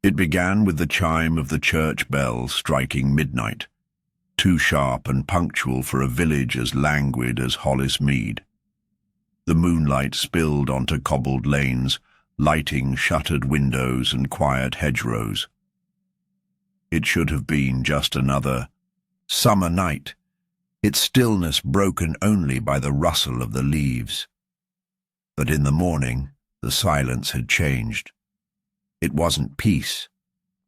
It began with the chime of the church bell striking midnight, too sharp and punctual for a village as languid as Hollis Mead. The moonlight spilled onto cobbled lanes, lighting shuttered windows and quiet hedgerows. It should have been just another summer night, its stillness broken only by the rustle of the leaves. But in the morning, the silence had changed. It wasn't peace.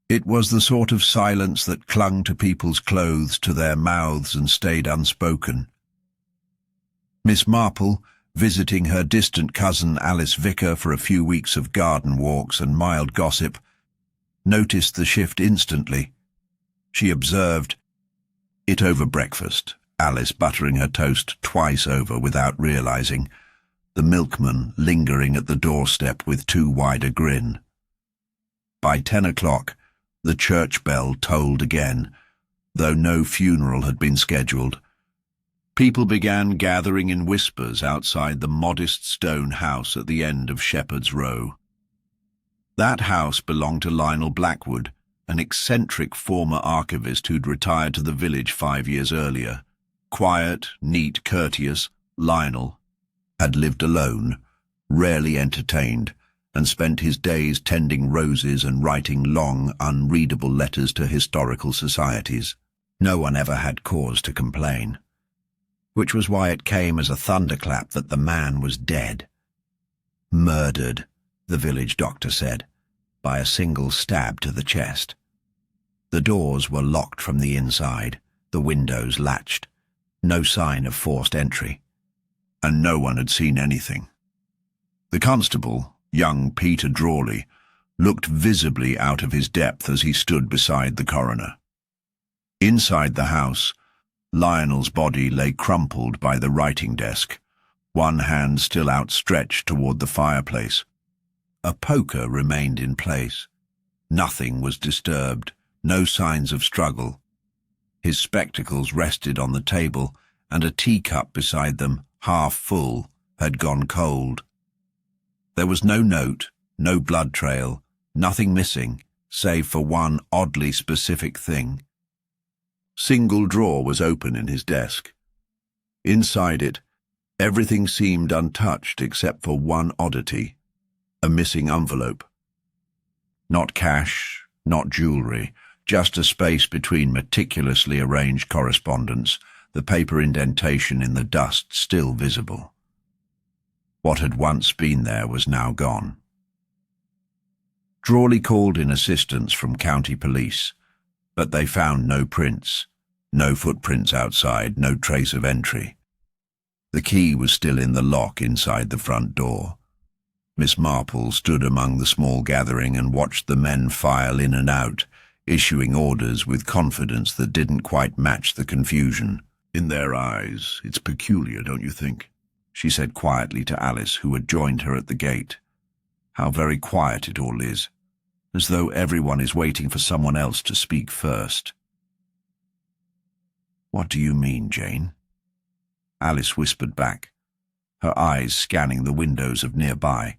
It was the sort of silence that clung to people's clothes, to their mouths, and stayed unspoken. Miss Marple, visiting her distant cousin Alice Vicar for a few weeks of garden walks and mild gossip, noticed the shift instantly. She observed it over breakfast, Alice buttering her toast twice over without realizing, the milkman lingering at the doorstep with too wide a grin. By 10 o'clock, the church bell tolled again, though no funeral had been scheduled. People began gathering in whispers outside the modest stone house at the end of Shepherd's Row. That house belonged to Lionel Blackwood, an eccentric former archivist who'd retired to the village 5 years earlier. Quiet, neat, courteous, Lionel had lived alone, rarely entertained, and spent his days tending roses and writing long, unreadable letters to historical societies. No one ever had cause to complain, which was why it came as a thunderclap that the man was dead. Murdered, the village doctor said, by a single stab to the chest. The doors were locked from the inside, the windows latched, no sign of forced entry, and no one had seen anything. The constable, young Peter Drawley, looked visibly out of his depth as he stood beside the coroner. Inside the house, Lionel's body lay crumpled by the writing desk, one hand still outstretched toward the fireplace. A poker remained in place. Nothing was disturbed, no signs of struggle. His spectacles rested on the table, and a teacup beside them, half full, had gone cold. There was no note, no blood trail, nothing missing, save for one oddly specific thing. Single drawer was open in his desk. Inside it, everything seemed untouched except for one oddity, a missing envelope. Not cash, not jewelry, just a space between meticulously arranged correspondence, the paper indentation in the dust still visible. What had once been there was now gone. Drawley called in assistance from county police, but they found no prints, no footprints outside, no trace of entry. The key was still in the lock inside the front door. Miss Marple stood among the small gathering and watched the men file in and out, issuing orders with confidence that didn't quite match the confusion. In their eyes, it's peculiar, don't you think? She said quietly to Alice, who had joined her at the gate. How very quiet it all is, as though everyone is waiting for someone else to speak first. What do you mean, Jane? Alice whispered back, her eyes scanning the windows of nearby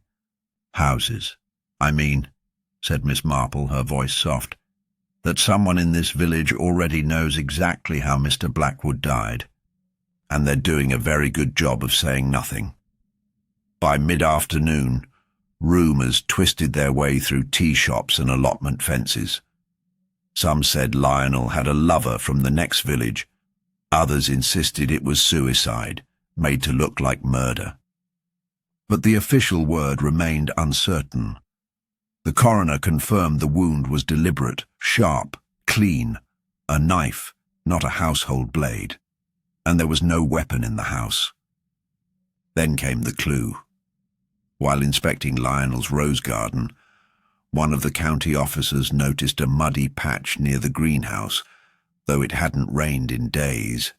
houses. I mean, said Miss Marple, her voice soft, that someone in this village already knows exactly how Mr. Blackwood died, and they're doing a very good job of saying nothing. By mid-afternoon, rumours twisted their way through tea shops and allotment fences. Some said Lionel had a lover from the next village. Others insisted it was suicide, made to look like murder. But the official word remained uncertain. The coroner confirmed the wound was deliberate, sharp, clean, a knife, not a household blade, and there was no weapon in the house. Then came the clue. While inspecting Lionel's rose garden, one of the county officers noticed a muddy patch near the greenhouse, though it hadn't rained in days.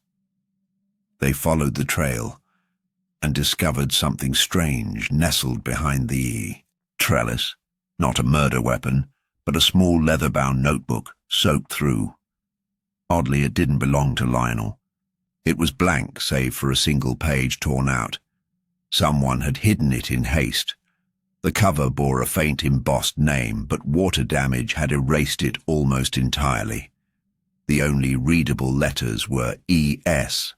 They followed the trail and discovered something strange nestled behind the trellis. Not a murder weapon, but a small leather-bound notebook, soaked through. Oddly, it didn't belong to Lionel. It was blank, save for a single page torn out. Someone had hidden it in haste. The cover bore a faint embossed name, but water damage had erased it almost entirely. The only readable letters were E.S.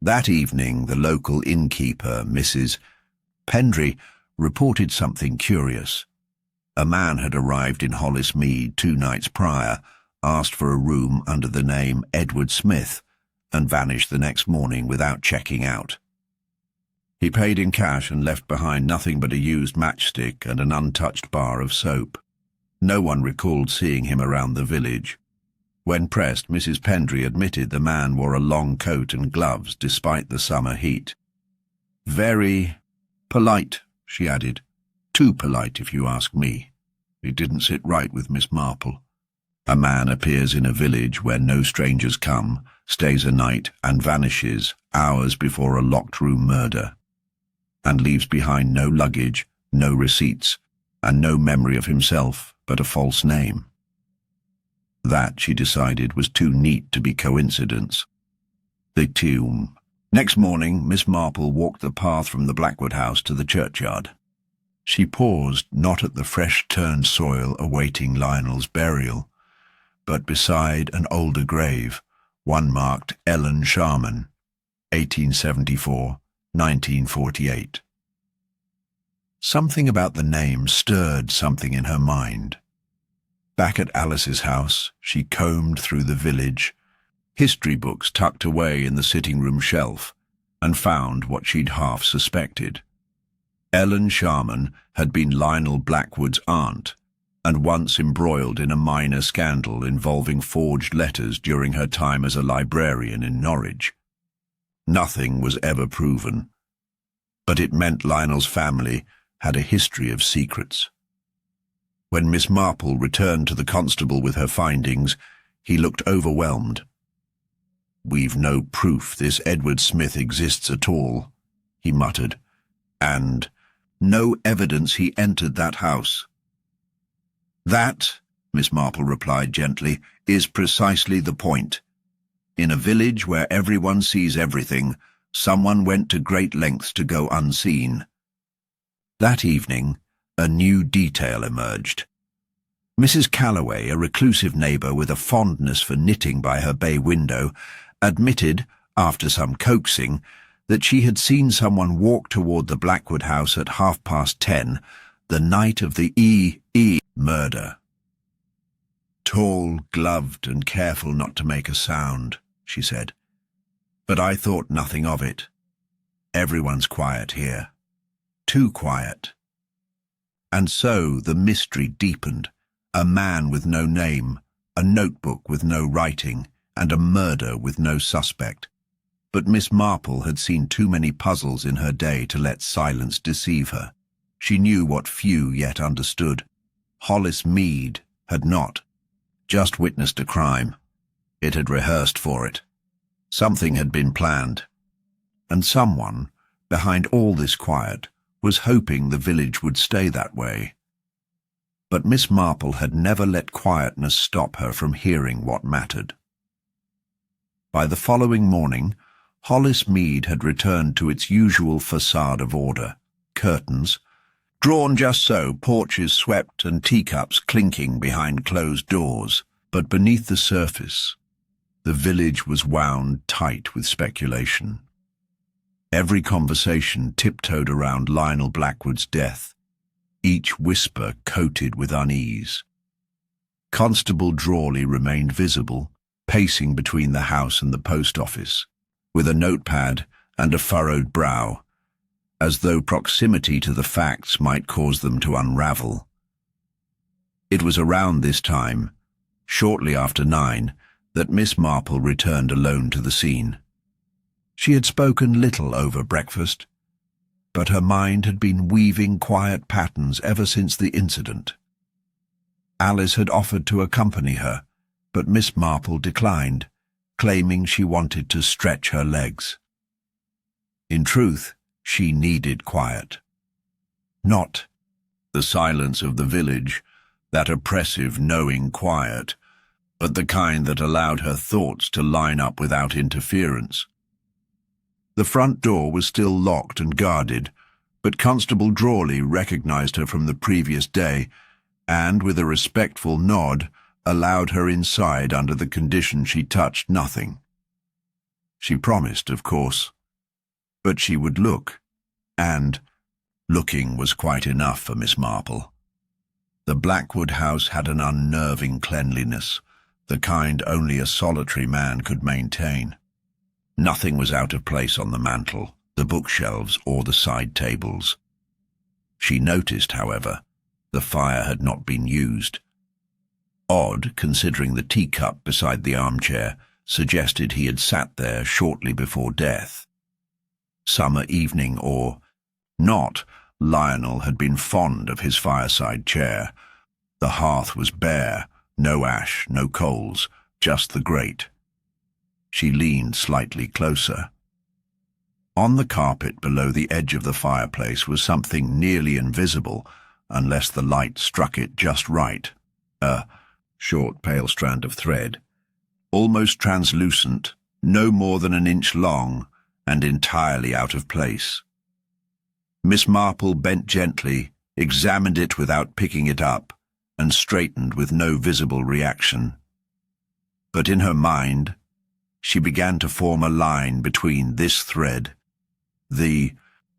That evening, the local innkeeper, Mrs. Pendry, reported something curious. A man had arrived in Hollis Mead 2 nights prior, asked for a room under the name Edward Smith, and vanished the next morning without checking out. He paid in cash and left behind nothing but a used matchstick and an untouched bar of soap. No one recalled seeing him around the village. When pressed, Mrs. Pendry admitted the man wore a long coat and gloves despite the summer heat. "Very polite," she added. "Too polite, if you ask me. It didn't sit right with Miss Marple. A man appears in a village where no strangers come, stays a night, and vanishes hours before a locked-room murder, and leaves behind no luggage, no receipts, and no memory of himself but a false name." That, she decided, was too neat to be coincidence. The tomb. Next morning, Miss Marple walked the path from the Blackwood house to the churchyard. She paused not at the fresh-turned soil awaiting Lionel's burial, but beside an older grave, one marked Ellen Sharman, 1874-1948. Something about the name stirred something in her mind. Back at Alice's house, she combed through the village, history books tucked away in the sitting-room shelf, and found what she'd half suspected. Ellen Sharman had been Lionel Blackwood's aunt, and once embroiled in a minor scandal involving forged letters during her time as a librarian in Norwich. Nothing was ever proven, but it meant Lionel's family had a history of secrets. When Miss Marple returned to the constable with her findings, he looked overwhelmed. "We've no proof this Edward Smith exists at all," he muttered, "and no evidence he entered that house." "That," Miss Marple replied gently, "is precisely the point. In a village where everyone sees everything, someone went to great lengths to go unseen." That evening, a new detail emerged. Mrs. Callaway, a reclusive neighbour with a fondness for knitting by her bay window, admitted, after some coaxing, that she had seen someone walk toward the Blackwood house at 10:30, the night of the E.E. murder. "Tall, gloved, and careful not to make a sound," she said. "But I thought nothing of it. Everyone's quiet here. Too quiet." And so the mystery deepened. A man with no name, a notebook with no writing, and a murder with no suspect. But Miss Marple had seen too many puzzles in her day to let silence deceive her. She knew what few yet understood. Hollis Mead had not just witnessed a crime. It had rehearsed for it. Something had been planned. And someone, behind all this quiet, was hoping the village would stay that way. But Miss Marple had never let quietness stop her from hearing what mattered. By the following morning, Hollis Mead had returned to its usual facade of order. Curtains, drawn just so, porches swept and teacups clinking behind closed doors. But beneath the surface, the village was wound tight with speculation. Every conversation tiptoed around Lionel Blackwood's death, each whisper coated with unease. Constable Drawley remained visible, pacing between the house and the post office, with a notepad and a furrowed brow, as though proximity to the facts might cause them to unravel. It was around this time, shortly after 9, that Miss Marple returned alone to the scene. She had spoken little over breakfast, but her mind had been weaving quiet patterns ever since the incident. Alice had offered to accompany her, but Miss Marple declined, claiming she wanted to stretch her legs. In truth, she needed quiet. Not the silence of the village, that oppressive, knowing quiet, but the kind that allowed her thoughts to line up without interference. The front door was still locked and guarded, But Constable Drawley recognized her from the previous day and, with a respectful nod, allowed her inside under the condition she touched nothing. She promised, of course, but she would look, and looking was quite enough for Miss Marple. The Blackwood house had an unnerving cleanliness, the kind only a solitary man could maintain. Nothing was out of place on the mantel, the bookshelves, or the side tables. She noticed, however, the fire had not been used. Odd, considering the teacup beside the armchair suggested he had sat there shortly before death. Summer evening or not, Lionel had been fond of his fireside chair. The hearth was bare, no ash, no coals, just the grate. She leaned slightly closer. On the carpet below the edge of the fireplace was something nearly invisible, unless the light struck it just right. A short, pale strand of thread, almost translucent, no more than an inch long, and entirely out of place. Miss Marple bent gently, examined it without picking it up, and straightened with no visible reaction. But in her mind, she began to form a line between this thread, the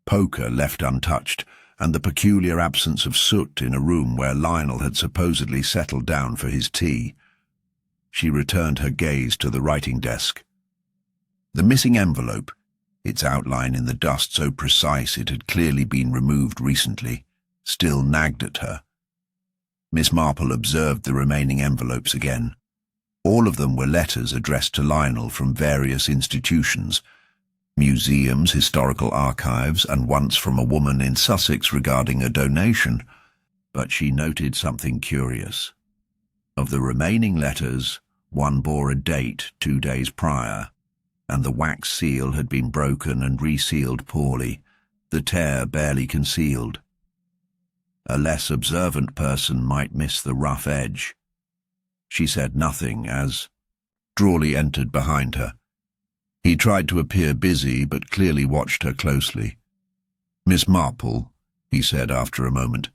poker left untouched, and the peculiar absence of soot in a room where Lionel had supposedly settled down for his tea. She returned her gaze to the writing desk. The missing envelope, its outline in the dust so precise it had clearly been removed recently, still nagged at her. Miss Marple observed the remaining envelopes again. All of them were letters addressed to Lionel from various institutions, museums, historical archives, and once from a woman in Sussex regarding a donation. But she noted something curious. Of the remaining letters, one bore a date 2 days prior, and the wax seal had been broken and resealed poorly, the tear barely concealed. A less observant person might miss the rough edge. She said nothing as Drawley entered behind her. He tried to appear busy, but clearly watched her closely. "Miss Marple," he said after a moment,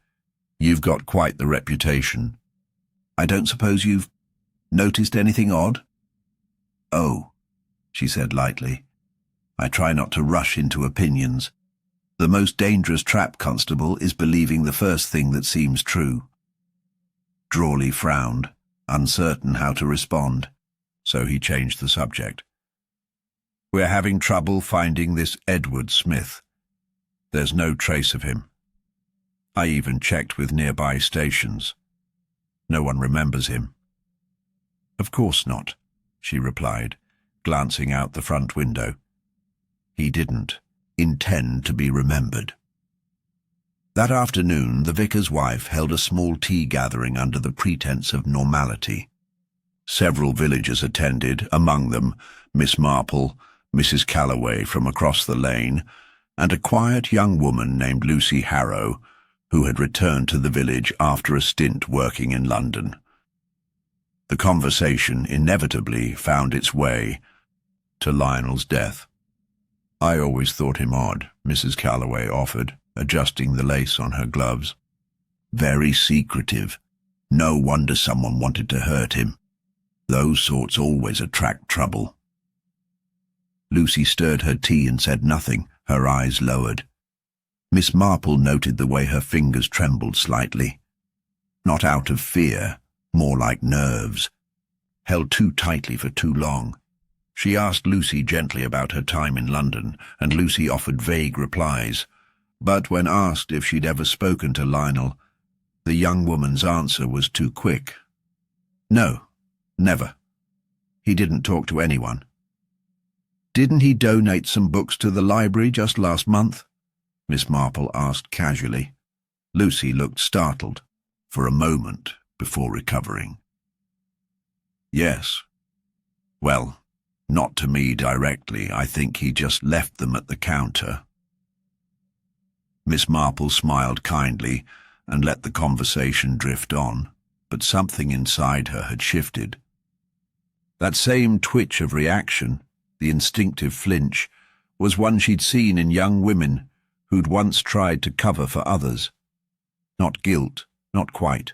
"you've got quite the reputation. I don't suppose you've noticed anything odd?" "Oh," she said lightly, "I try not to rush into opinions. The most dangerous trap, Constable, is believing the first thing that seems true." Drawley frowned, uncertain how to respond, so he changed the subject. "We're having trouble finding this Edward Smith. There's no trace of him. I even checked with nearby stations. No one remembers him." "Of course not," she replied, glancing out the front window. "He didn't intend to be remembered." That afternoon, the vicar's wife held a small tea gathering under the pretense of normality. Several villagers attended, among them Miss Marple, Mrs. Callaway from across the lane, and a quiet young woman named Lucy Harrow, who had returned to the village after a stint working in London. The conversation inevitably found its way to Lionel's death. "I always thought him odd," Mrs. Callaway offered, adjusting the lace on her gloves. "Very secretive. No wonder someone wanted to hurt him. Those sorts always attract trouble." Lucy stirred her tea and said nothing, her eyes lowered. Miss Marple noted the way her fingers trembled slightly. Not out of fear, more like nerves. Held too tightly for too long. She asked Lucy gently about her time in London, and Lucy offered vague replies. But when asked if she'd ever spoken to Lionel, the young woman's answer was too quick. "No, never. He didn't talk to anyone." "Didn't he donate some books to the library just last month?" Miss Marple asked casually. Lucy looked startled, for a moment before recovering. "Yes. Well, not to me directly. I think he just left them at the counter." Miss Marple smiled kindly and let the conversation drift on, but something inside her had shifted. That same twitch of reaction, the instinctive flinch, was one she'd seen in young women who'd once tried to cover for others. Not guilt, not quite,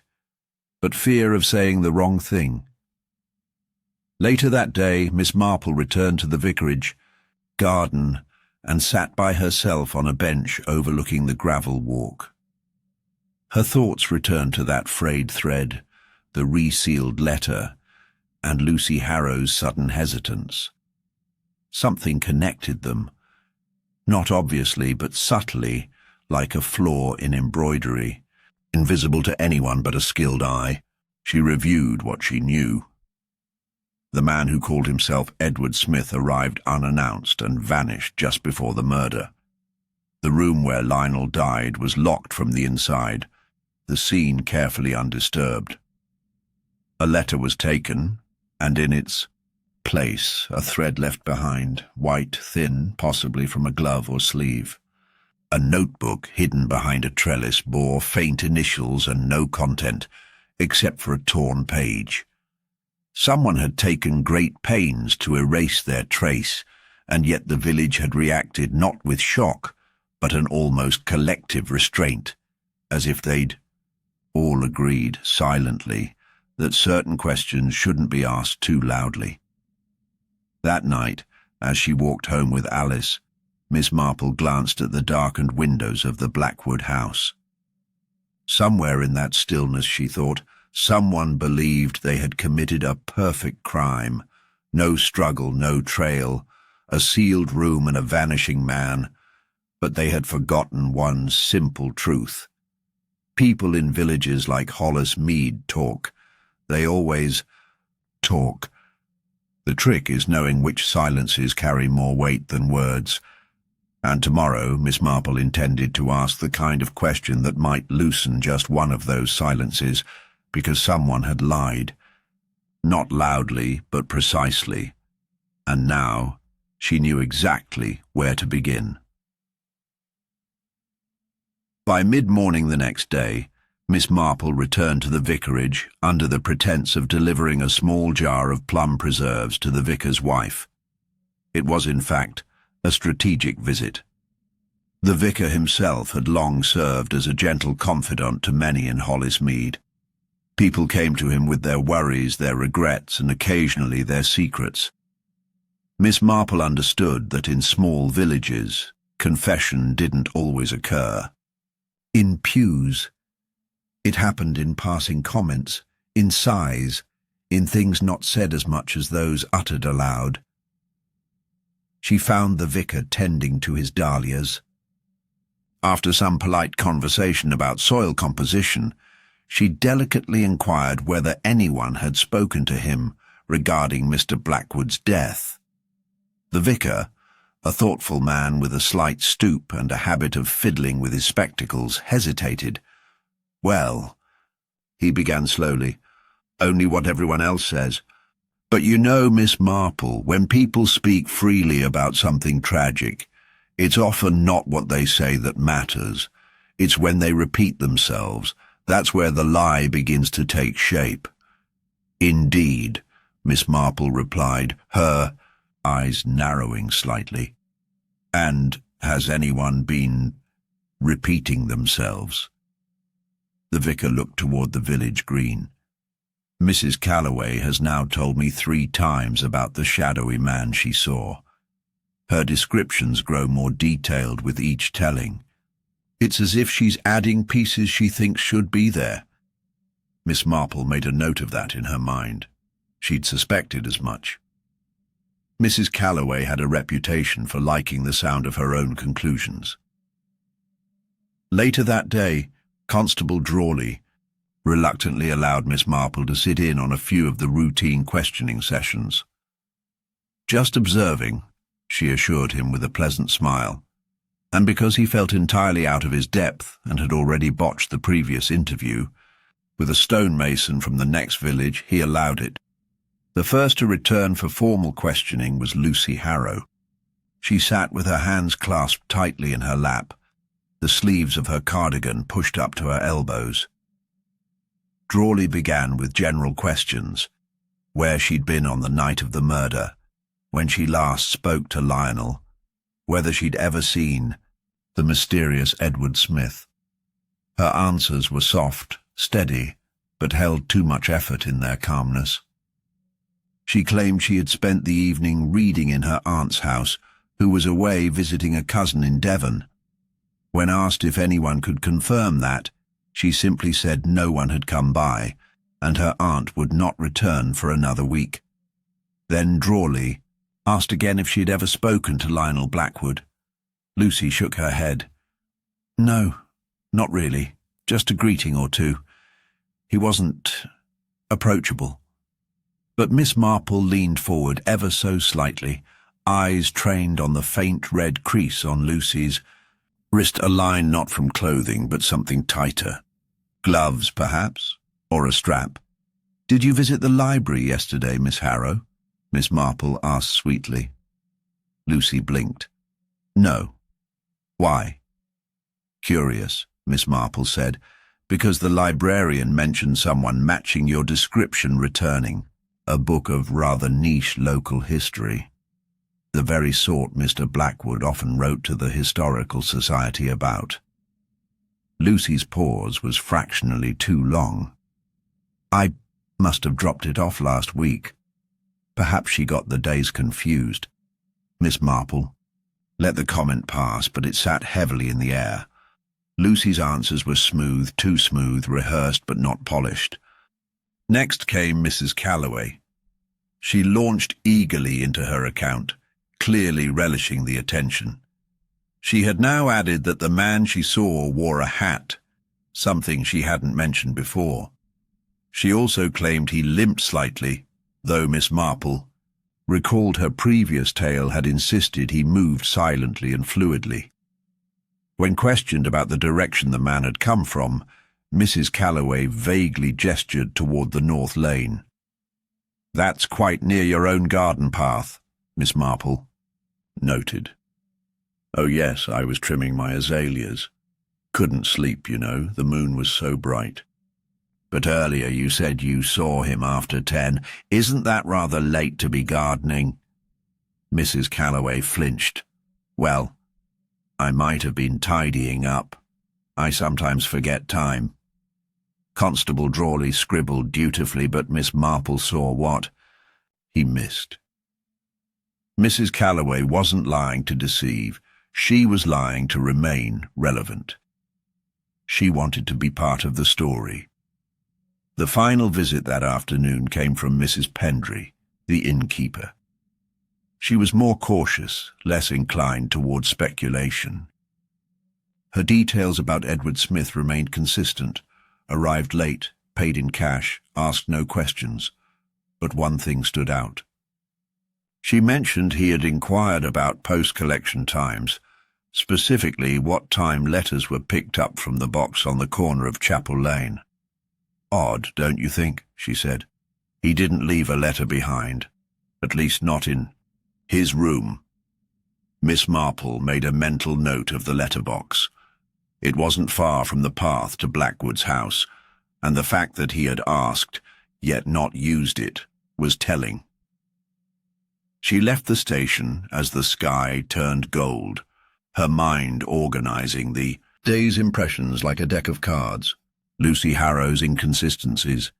but fear of saying the wrong thing. Later that day, Miss Marple returned to the vicarage garden and sat by herself on a bench overlooking the gravel walk. Her thoughts returned to that frayed thread, the resealed letter, and Lucy Harrow's sudden hesitance. Something connected them, not obviously but subtly, like a flaw in embroidery, invisible to anyone but a skilled eye. She reviewed what she knew. The man who called himself Edward Smith arrived unannounced and vanished just before the murder. The room where Lionel died was locked from the inside, the scene carefully undisturbed. A letter was taken, and in its place a thread left behind, white, thin, possibly from a glove or sleeve. A notebook hidden behind a trellis bore faint initials and no content, except for a torn page. Someone had taken great pains to erase their trace, and yet the village had reacted not with shock, but an almost collective restraint, as if they'd all agreed, silently, that certain questions shouldn't be asked too loudly. That night, as she walked home with Alice, Miss Marple glanced at the darkened windows of the Blackwood house. Somewhere in that stillness, she thought, someone believed they had committed a perfect crime. No struggle, no trail, a sealed room and a vanishing man. But they had forgotten one simple truth. People in villages like Hollis Mead talk. They always talk. The trick is knowing which silences carry more weight than words. And tomorrow Miss Marple intended to ask the kind of question that might loosen just one of those silences, because someone had lied. Not loudly, but precisely. And now she knew exactly where to begin. By mid-morning the next day, Miss Marple returned to the vicarage under the pretense of delivering a small jar of plum preserves to the vicar's wife. It was, in fact, a strategic visit. The vicar himself had long served as a gentle confidant to many in Hollis Mead. People came to him with their worries, their regrets, and occasionally their secrets. Miss Marple understood that in small villages, confession didn't always occur. In pews, it happened in passing comments, in sighs, in things not said as much as those uttered aloud. She found the vicar tending to his dahlias. After some polite conversation about soil composition, she delicately inquired whether anyone had spoken to him regarding Mr. Blackwood's death. The vicar, a thoughtful man with a slight stoop and a habit of fiddling with his spectacles, hesitated. "Well," he began slowly, "only what everyone else says. But you know, Miss Marple, when people speak freely about something tragic, it's often not what they say that matters. It's when they repeat themselves. That's where the lie begins to take shape." "Indeed," Miss Marple replied, her eyes narrowing slightly. "And has anyone been repeating themselves?" The vicar looked toward the village green. "Mrs. Callaway has now told me 3 times about the shadowy man she saw. Her descriptions grow more detailed with each telling. It's as if she's adding pieces she thinks should be there." Miss Marple made a note of that in her mind. She'd suspected as much. Mrs. Callaway had a reputation for liking the sound of her own conclusions. Later that day, Constable Drawley reluctantly allowed Miss Marple to sit in on a few of the routine questioning sessions. "Just observing," she assured him with a pleasant smile. And because he felt entirely out of his depth and had already botched the previous interview, with a stonemason from the next village, he allowed it. The first to return for formal questioning was Lucy Harrow. She sat with her hands clasped tightly in her lap, the sleeves of her cardigan pushed up to her elbows. Drawley began with general questions: where she'd been on the night of the murder, when she last spoke to Lionel, whether she'd ever seen the mysterious Edward Smith. Her answers were soft, steady, but held too much effort in their calmness. She claimed she had spent the evening reading in her aunt's house, who was away visiting a cousin in Devon. When asked if anyone could confirm that, she simply said no one had come by, and her aunt would not return for another week. Then drawly asked again if she had ever spoken to Lionel Blackwood. Lucy shook her head. No, not really, just a greeting or two. He wasn't approachable. But Miss Marple leaned forward ever so slightly, eyes trained on the faint red crease on Lucy's wrist, a line not from clothing but something tighter. Gloves, perhaps, or a strap. "Did you visit the library yesterday, Miss Harrow?" Miss Marple asked sweetly. Lucy blinked. "No." "Why?" "Curious," Miss Marple said, "because the librarian mentioned someone matching your description returning, a book of rather niche local history. The very sort Mr. Blackwood often wrote to the Historical Society about." Lucy's pause was fractionally too long. "I must have dropped it off last week." Perhaps she got the days confused. Miss Marple let the comment pass, but it sat heavily in the air. Lucy's answers were smooth, too smooth, rehearsed but not polished. Next came Mrs. Callaway. She launched eagerly into her account, clearly relishing the attention. She had now added that the man she saw wore a hat, something she hadn't mentioned before. She also claimed he limped slightly, though Miss Marple recalled her previous tale had insisted he moved silently and fluidly. When questioned about the direction the man had come from, Mrs. Callaway vaguely gestured toward the north lane. "That's quite near your own garden path," Miss Marple noted. "Oh yes, I was trimming my azaleas. Couldn't sleep, you know, the moon was so bright. But earlier you said you saw him after 10. Isn't that rather late to be gardening?" Mrs. Callaway flinched. "Well, I might have been tidying up. I sometimes forget time." Constable Drawley scribbled dutifully, but Miss Marple saw what he missed. Mrs. Callaway wasn't lying to deceive. She was lying to remain relevant. She wanted to be part of the story. The final visit that afternoon came from Mrs. Pendry, the innkeeper. She was more cautious, less inclined toward speculation. Her details about Edward Smith remained consistent: arrived late, paid in cash, asked no questions. But one thing stood out. She mentioned he had inquired about post-collection times, specifically what time letters were picked up from the box on the corner of Chapel Lane. "Odd, don't you think?" she said. "He didn't leave a letter behind, at least not in his room." Miss Marple made a mental note of the letterbox. It wasn't far from the path to Blackwood's house, and the fact that he had asked, yet not used it, was telling. She left the station as the sky turned gold, her mind organizing the day's impressions like a deck of cards. Lucy Harrow's inconsistencies,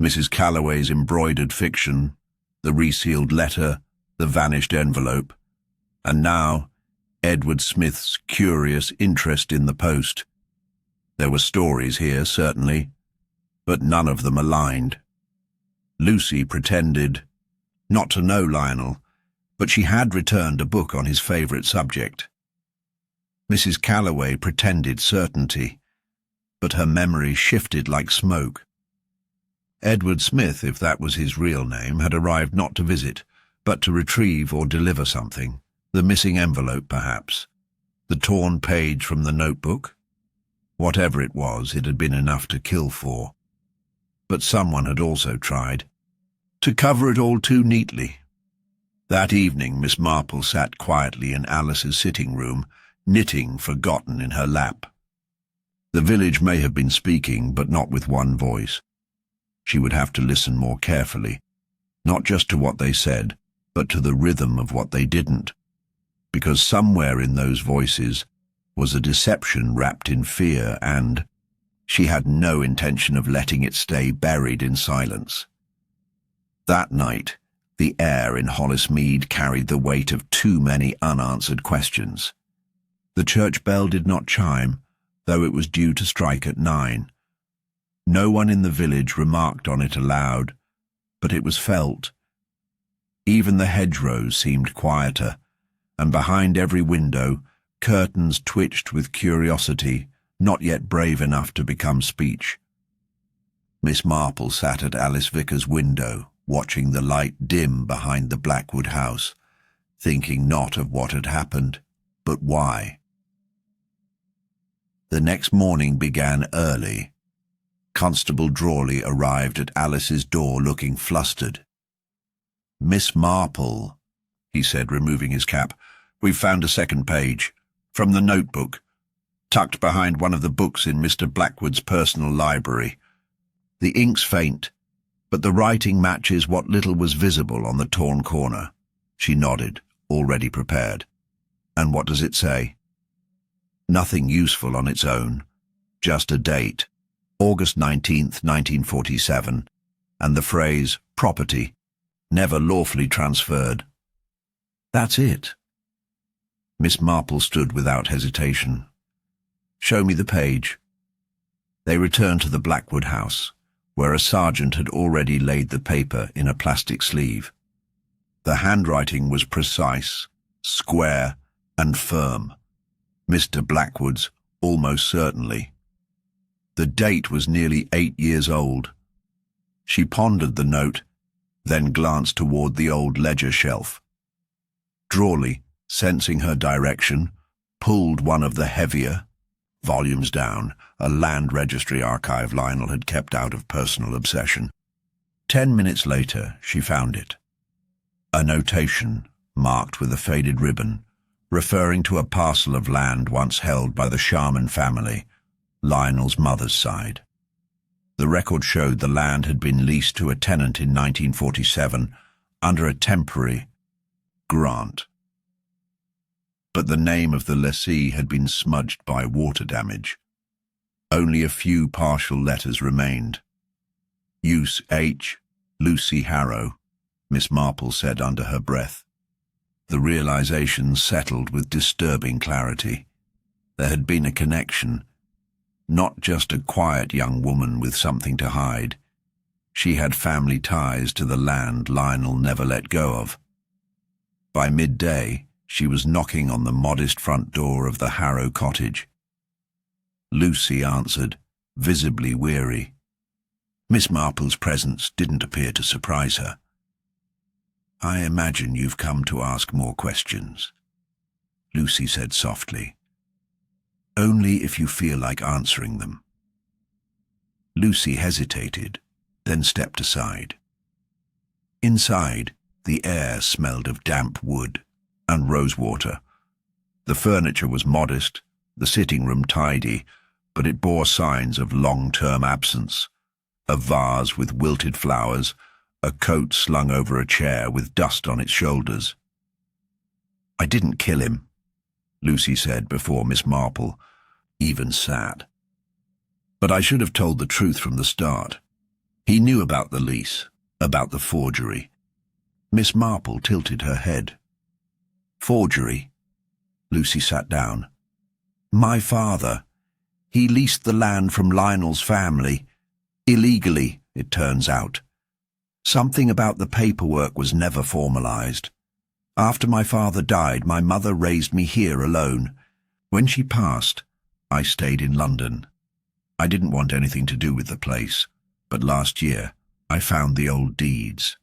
Mrs. Callaway's embroidered fiction, the resealed letter, the vanished envelope, and now Edward Smith's curious interest in the post. There were stories here, certainly, but none of them aligned. Lucy pretended not to know Lionel, but she had returned a book on his favourite subject. Mrs. Callaway pretended certainty, but her memory shifted like smoke. Edward Smith, if that was his real name, had arrived not to visit, but to retrieve or deliver something. The missing envelope, perhaps. The torn page from the notebook. Whatever it was, it had been enough to kill for. But someone had also tried to cover it all too neatly. That evening, Miss Marple sat quietly in Alice's sitting room, knitting forgotten in her lap. The village may have been speaking, but not with one voice. She would have to listen more carefully, not just to what they said, but to the rhythm of what they didn't, because somewhere in those voices was a deception wrapped in fear, and she had no intention of letting it stay buried in silence. That night, the air in Hollis Mead carried the weight of too many unanswered questions. The church bell did not chime, though it was due to strike at 9. No one in the village remarked on it aloud, but it was felt. Even the hedgerows seemed quieter, and behind every window, curtains twitched with curiosity, not yet brave enough to become speech. Miss Marple sat at Alice Vicar's window, watching the light dim behind the Blackwood house, thinking not of what had happened, but why. The next morning began early. Constable Drawley arrived at Alice's door looking flustered. "Miss Marple," he said, removing his cap, "we've found a second page, from the notebook, tucked behind one of the books in Mr. Blackwood's personal library. The ink's faint, but the writing matches what little was visible on the torn corner." She nodded, already prepared. "And what does it say?" "Nothing useful on its own, just a date, August 19th, 1947, and the phrase, property, never lawfully transferred. That's it." Miss Marple stood without hesitation. "Show me the page." They returned to the Blackwood house, where a sergeant had already laid the paper in a plastic sleeve. The handwriting was precise, square, and firm. Mr. Blackwood's, almost certainly. The date was nearly 8 years old. She pondered the note, then glanced toward the old ledger shelf. Drawley, sensing her direction, pulled one of the heavier volumes down, a land registry archive Lionel had kept out of personal obsession. 10 minutes later, she found it. A notation, marked with a faded ribbon, referring to a parcel of land once held by the Sharman family, Lionel's mother's side. The record showed the land had been leased to a tenant in 1947 under a temporary grant. But the name of the lessee had been smudged by water damage. Only a few partial letters remained. "Use H. Lucy Harrow," Miss Marple said under her breath. The realization settled with disturbing clarity. There had been a connection, not just a quiet young woman with something to hide. She had family ties to the land Lionel never let go of. By midday, she was knocking on the modest front door of the Harrow cottage. Lucy answered, visibly weary. Miss Marple's presence didn't appear to surprise her. "I imagine you've come to ask more questions," Lucy said softly. "Only if you feel like answering them." Lucy hesitated, then stepped aside. Inside, the air smelled of damp wood and rosewater. The furniture was modest, the sitting room tidy, but it bore signs of long-term absence. A vase with wilted flowers, a coat slung over a chair with dust on its shoulders. "I didn't kill him," Lucy said before Miss Marple even sat. "But I should have told the truth from the start. He knew about the lease, about the forgery." Miss Marple tilted her head. "Forgery?" Lucy sat down. "My father. He leased the land from Lionel's family. Illegally, it turns out. Something about the paperwork was never formalized. After my father died, my mother raised me here alone. When she passed, I stayed in London. I didn't want anything to do with the place, but last year I found the old deeds.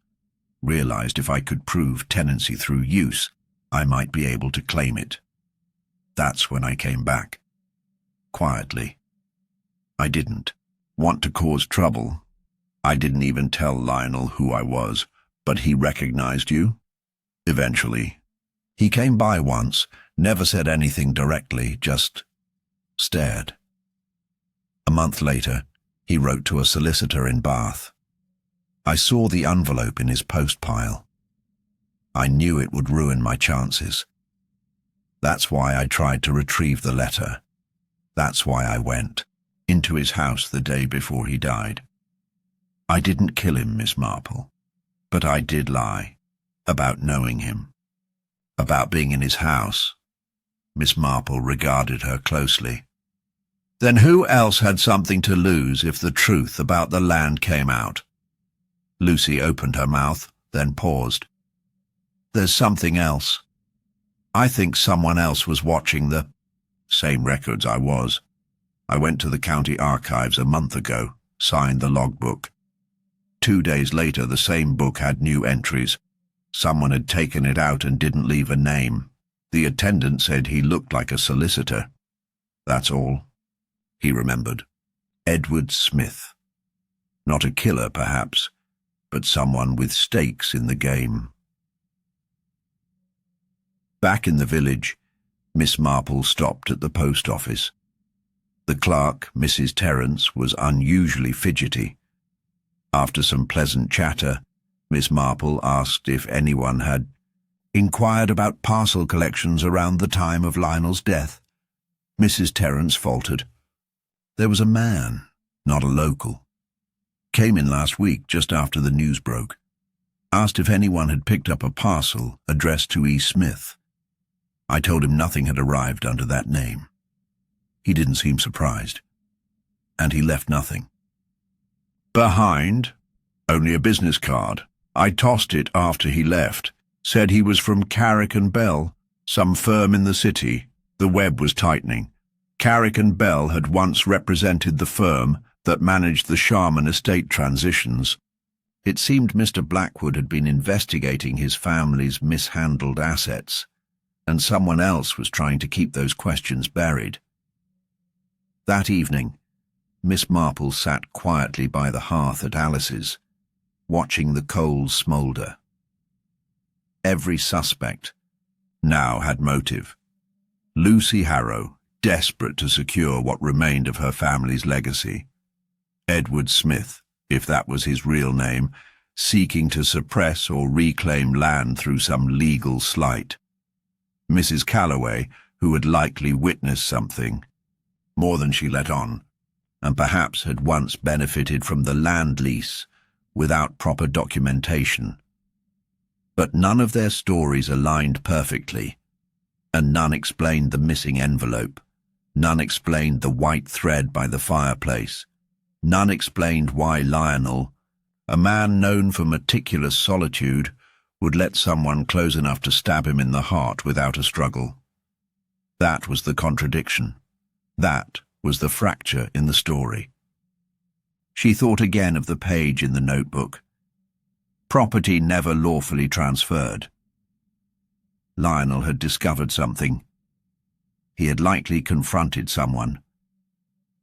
Realized if I could prove tenancy through use, I might be able to claim it. That's when I came back. Quietly. I didn't want to cause trouble. I didn't even tell Lionel who I was, but he recognized you? Eventually. He came by once, never said anything directly, just stared. A month later, he wrote to a solicitor in Bath. I saw the envelope in his post pile. I knew it would ruin my chances. That's why I tried to retrieve the letter. That's why I went into his house the day before he died. I didn't kill him, Miss Marple, but I did lie about knowing him, about being in his house. Miss Marple regarded her closely. Then who else had something to lose if the truth about the land came out? Lucy opened her mouth, then paused. There's something else. I think someone else was watching the same records I was. I went to the county archives a month ago, signed the logbook. 2 days later, the same book had new entries. Someone had taken it out and didn't leave a name. The attendant said he looked like a solicitor. That's all. He remembered. Edward Smith. Not a killer, perhaps, but someone with stakes in the game. Back in the village, Miss Marple stopped at the post office. The clerk, Mrs. Terence, was unusually fidgety. After some pleasant chatter, Miss Marple asked if anyone had inquired about parcel collections around the time of Lionel's death. Mrs. Terence faltered. There was a man, not a local. Came in last week, just after the news broke. Asked if anyone had picked up a parcel addressed to E. Smith. I told him nothing had arrived under that name. He didn't seem surprised. And he left nothing. Behind? Only a business card. I tossed it after he left. Said he was from Carrick and Bell, some firm in the city. The web was tightening. Carrick and Bell had once represented the firm that managed the Sharman estate transitions. It seemed Mr. Blackwood had been investigating his family's mishandled assets, and someone else was trying to keep those questions buried. That evening, Miss Marple sat quietly by the hearth at Alice's, watching the coals smoulder. Every suspect now had motive. Lucy Harrow, desperate to secure what remained of her family's legacy. Edward Smith, if that was his real name, seeking to suppress or reclaim land through some legal slight. Mrs. Callaway, who had likely witnessed something, more than she let on, and perhaps had once benefited from the land lease without proper documentation. But none of their stories aligned perfectly, and none explained the missing envelope. None explained the white thread by the fireplace. None explained why Lionel, a man known for meticulous solitude, would let someone close enough to stab him in the heart without a struggle. That was the contradiction. That was the fracture in the story. She thought again of the page in the notebook. Property never lawfully transferred. Lionel had discovered something. He had likely confronted someone.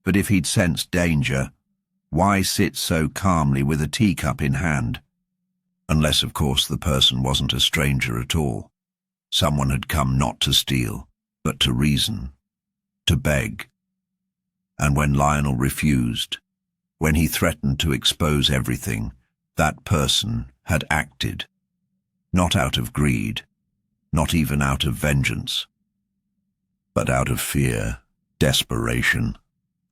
But if he'd sensed danger, why sit so calmly with a teacup in hand? Unless, of course, the person wasn't a stranger at all. Someone had come not to steal, but to reason, to beg. And when Lionel refused, when he threatened to expose everything, that person had acted. Not out of greed, not even out of vengeance, but out of fear, desperation,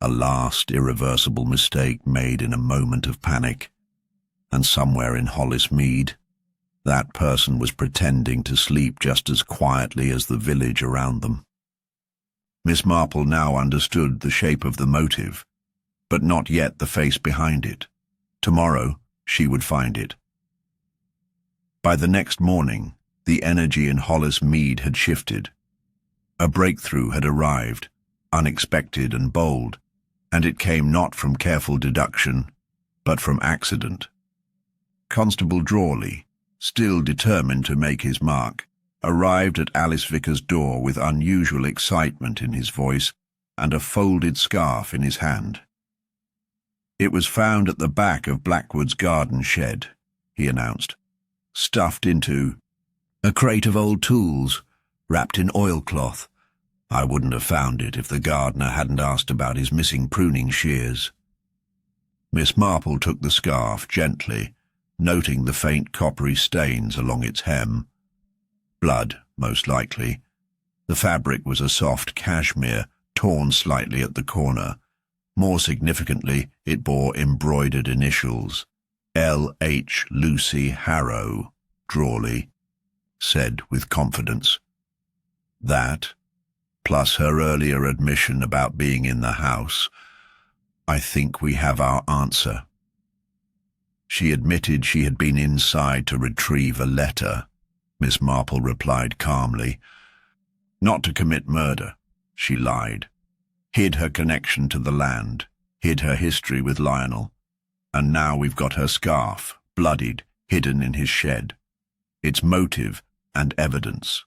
a last irreversible mistake made in a moment of panic. And somewhere in Hollis Mead, that person was pretending to sleep just as quietly as the village around them. Miss Marple now understood the shape of the motive, but not yet the face behind it. Tomorrow, she would find it. By the next morning, the energy in Hollis Mead had shifted. A breakthrough had arrived, unexpected and bold, and it came not from careful deduction, but from accident. Constable Drawley, still determined to make his mark, arrived at Alice Vickers' door with unusual excitement in his voice and a folded scarf in his hand. It was found at the back of Blackwood's garden shed, he announced, stuffed into a crate of old tools, wrapped in oilcloth. I wouldn't have found it if the gardener hadn't asked about his missing pruning shears. Miss Marple took the scarf gently, noting the faint coppery stains along its hem. Blood, most likely. The fabric was a soft cashmere, torn slightly at the corner. More significantly, it bore embroidered initials. L.H. Lucy Harrow, Drawley said with confidence. That, plus her earlier admission about being in the house, I think we have our answer. She admitted she had been inside to retrieve a letter, Miss Marple replied calmly. Not to commit murder, she lied. Hid her connection to the land, hid her history with Lionel, and now we've got her scarf, bloodied, hidden in his shed. Its motive and evidence.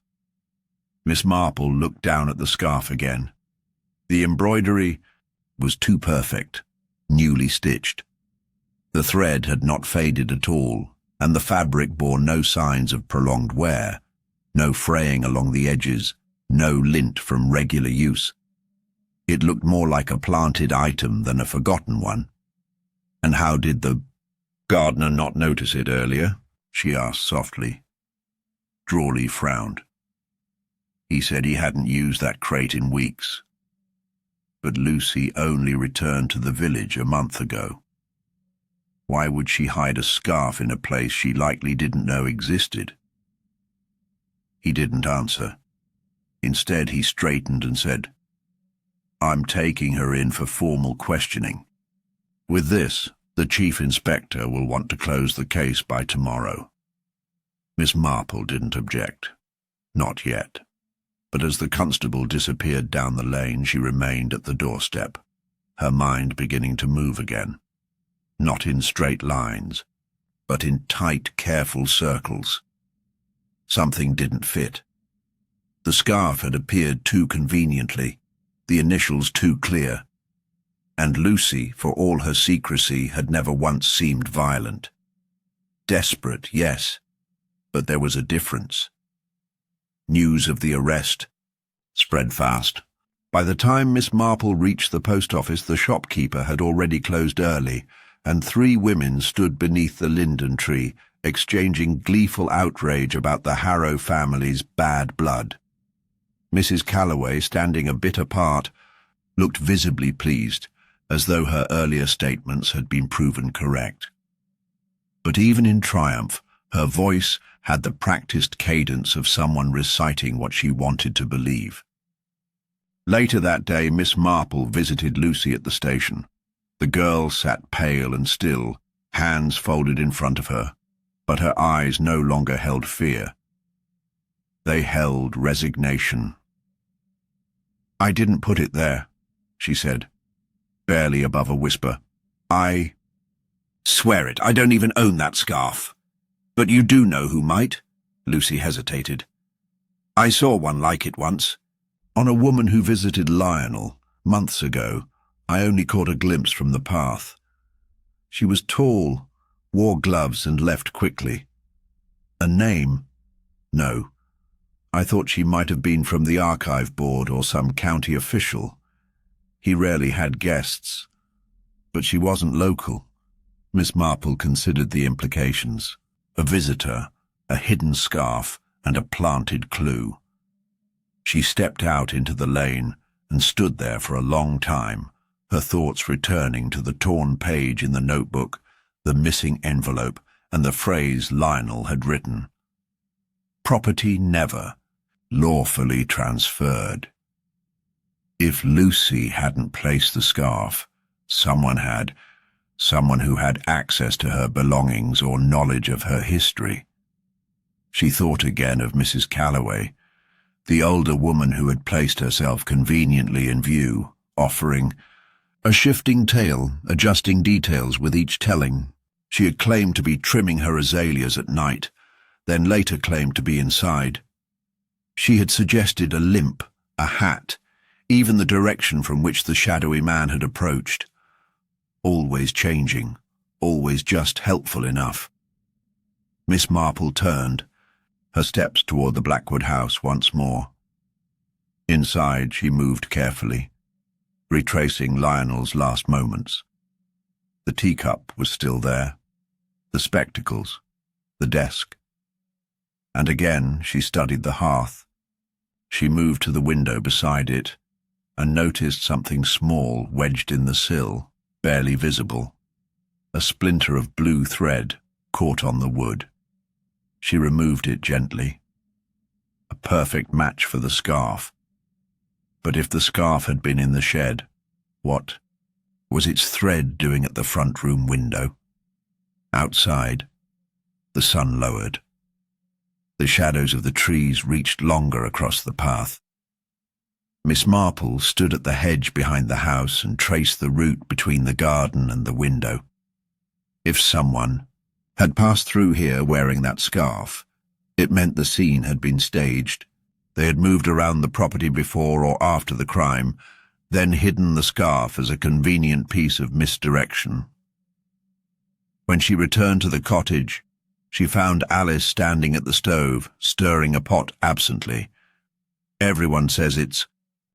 Miss Marple looked down at the scarf again. The embroidery was too perfect, newly stitched. The thread had not faded at all, and the fabric bore no signs of prolonged wear, no fraying along the edges, no lint from regular use. It looked more like a planted item than a forgotten one. And how did the gardener not notice it earlier? She asked softly. Drawley frowned. He said he hadn't used that crate in weeks. But Lucy only returned to the village a month ago. Why would she hide a scarf in a place she likely didn't know existed? He didn't answer. Instead, he straightened and said, I'm taking her in for formal questioning. With this, the chief inspector will want to close the case by tomorrow. Miss Marple didn't object. Not yet. But as the constable disappeared down the lane, she remained at the doorstep, her mind beginning to move again. Not in straight lines, but in tight, careful circles. Something didn't fit. The scarf had appeared too conveniently, the initials too clear. And Lucy, for all her secrecy, had never once seemed violent. Desperate, yes, but there was a difference. News of the arrest spread fast. By the time Miss Marple reached the post office, the shopkeeper had already closed early, and 3 women stood beneath the linden tree, exchanging gleeful outrage about the Harrow family's bad blood. Mrs. Callaway, standing a bit apart, looked visibly pleased, as though her earlier statements had been proven correct. But even in triumph, her voice had the practiced cadence of someone reciting what she wanted to believe. Later that day, Miss Marple visited Lucy at the station. The girl sat pale and still, hands folded in front of her, but her eyes no longer held fear. They held resignation. I didn't put it there, she said, barely above a whisper. I swear it, I don't even own that scarf. But you do know who might? Lucy hesitated. I saw one like it once. On a woman who visited Lionel, months ago. I only caught a glimpse from the path. She was tall, wore gloves and left quickly. A name? No. I thought she might have been from the archive board or some county official. He rarely had guests. But she wasn't local. Miss Marple considered the implications. A visitor, a hidden scarf, and a planted clue. She stepped out into the lane and stood there for a long time, her thoughts returning to the torn page in the notebook, the missing envelope, and the phrase Lionel had written. Property never, lawfully transferred. If Lucy hadn't placed the scarf, someone had, someone who had access to her belongings or knowledge of her history. She thought again of Mrs. Callaway, the older woman who had placed herself conveniently in view, offering a shifting tale, adjusting details with each telling. She had claimed to be trimming her azaleas at night, then later claimed to be inside. She had suggested a limp, a hat, even the direction from which the shadowy man had approached. Always changing, always just helpful enough. Miss Marple turned, her steps toward the Blackwood house once more. Inside, she moved carefully, retracing Lionel's last moments. The teacup was still there, the spectacles, the desk. And again she studied the hearth. She moved to the window beside it and noticed something small wedged in the sill, barely visible. A splinter of blue thread caught on the wood. She removed it gently. A perfect match for the scarf. But if the scarf had been in the shed, what was its thread doing at the front room window? Outside, the sun lowered. The shadows of the trees reached longer across the path. Miss Marple stood at the hedge behind the house and traced the route between the garden and the window. If someone had passed through here wearing that scarf, it meant the scene had been staged. They had moved around the property before or after the crime, then hidden the scarf as a convenient piece of misdirection. When she returned to the cottage, she found Alice standing at the stove, stirring a pot absently. "Everyone says it's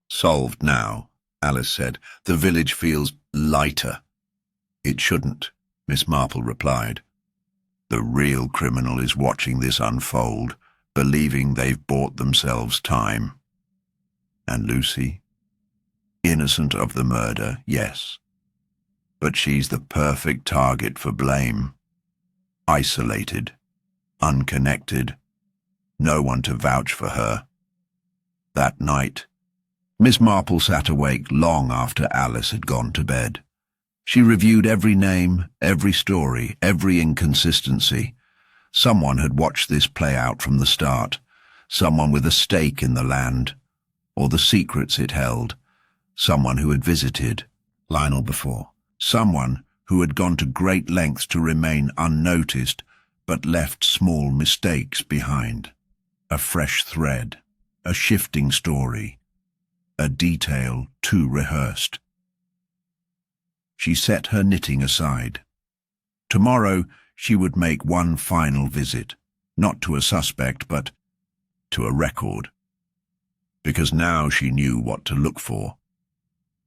solved now," Alice said. "The village feels lighter." "It shouldn't," Miss Marple replied. "The real criminal is watching this unfold, believing they've bought themselves time." And Lucy? Innocent of the murder, yes. But she's the perfect target for blame. Isolated, unconnected, no one to vouch for her. That night, Miss Marple sat awake long after Alice had gone to bed. She reviewed every name, every story, every inconsistency. Someone had watched this play out from the start, someone with a stake in the land, or the secrets it held, someone who had visited Lionel before, someone who had gone to great lengths to remain unnoticed but left small mistakes behind. A fresh thread, a shifting story, a detail too rehearsed. She set her knitting aside. Tomorrow she would make one final visit, not to a suspect, but to a record. Because now she knew what to look for.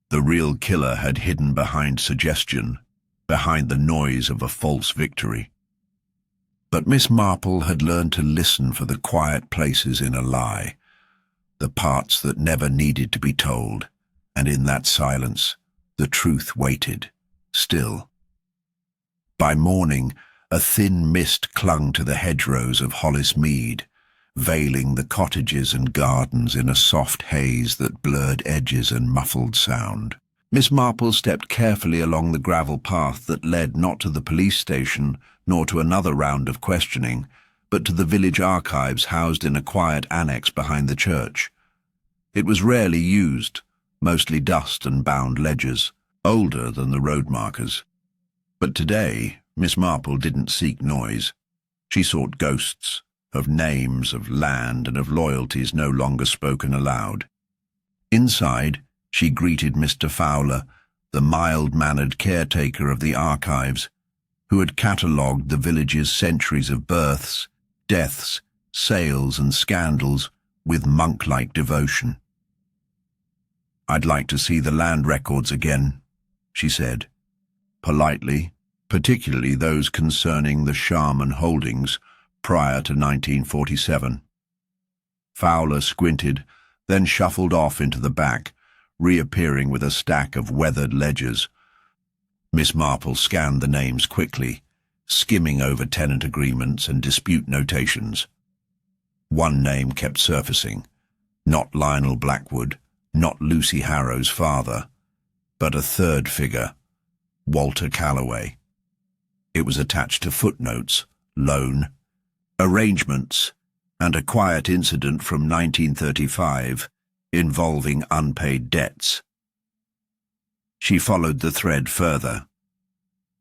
The real killer had hidden behind suggestion, behind the noise of a false victory. But Miss Marple had learned to listen for the quiet places in a lie, the parts that never needed to be told, and in that silence, the truth waited, still. By morning, a thin mist clung to the hedgerows of Hollis Mead, veiling the cottages and gardens in a soft haze that blurred edges and muffled sound. Miss Marple stepped carefully along the gravel path that led not to the police station nor to another round of questioning, but to the village archives housed in a quiet annex behind the church. It was rarely used, mostly dust and bound ledgers, older than the road markers. But today, Miss Marple didn't seek noise. She sought ghosts, of names, of land, and of loyalties no longer spoken aloud. Inside, she greeted Mr. Fowler, the mild-mannered caretaker of the archives, who had catalogued the village's centuries of births, deaths, sales, and scandals with monk-like devotion. "I'd like to see the land records again," she said, politely, particularly those concerning the Sharman holdings prior to 1947. Fowler squinted, then shuffled off into the back, reappearing with a stack of weathered ledgers. Miss Marple scanned the names quickly, skimming over tenant agreements and dispute notations. One name kept surfacing, not Lionel Blackwood, not Lucy Harrow's father, but a third figure, Walter Callaway. It was attached to footnotes, loan, arrangements, and a quiet incident from 1935 involving unpaid debts. She followed the thread further.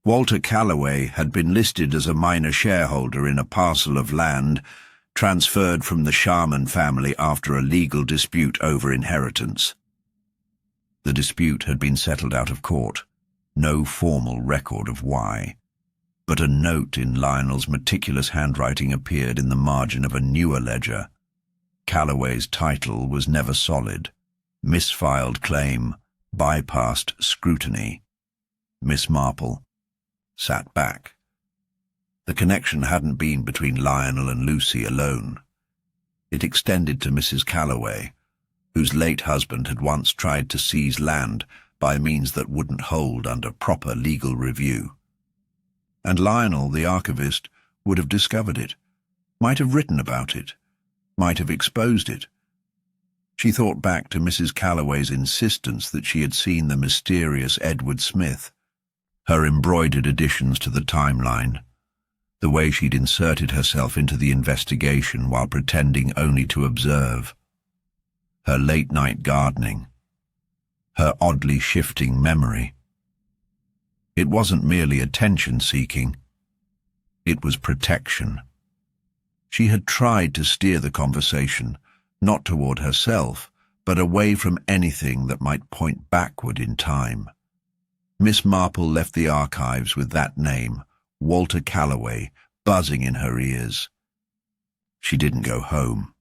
Walter Callaway had been listed as a minor shareholder in a parcel of land transferred from the Sharman family after a legal dispute over inheritance. The dispute had been settled out of court, no formal record of why, but a note in Lionel's meticulous handwriting appeared in the margin of a newer ledger. Callaway's title was never solid. Misfiled claim bypassed scrutiny. Miss Marple sat back. The connection hadn't been between Lionel and Lucy alone. It extended to Mrs. Callaway, whose late husband had once tried to seize land by means that wouldn't hold under proper legal review. And Lionel, the archivist, would have discovered it, might have written about it, might have exposed it. She thought back to Mrs. Callaway's insistence that she had seen the mysterious Edward Smith, her embroidered additions to the timeline, the way she'd inserted herself into the investigation while pretending only to observe, her late-night gardening, her oddly shifting memory. It wasn't merely attention-seeking, it was protection. She had tried to steer the conversation, not toward herself, but away from anything that might point backward in time. Miss Marple left the archives with that name, Walter Callaway, buzzing in her ears. She didn't go home.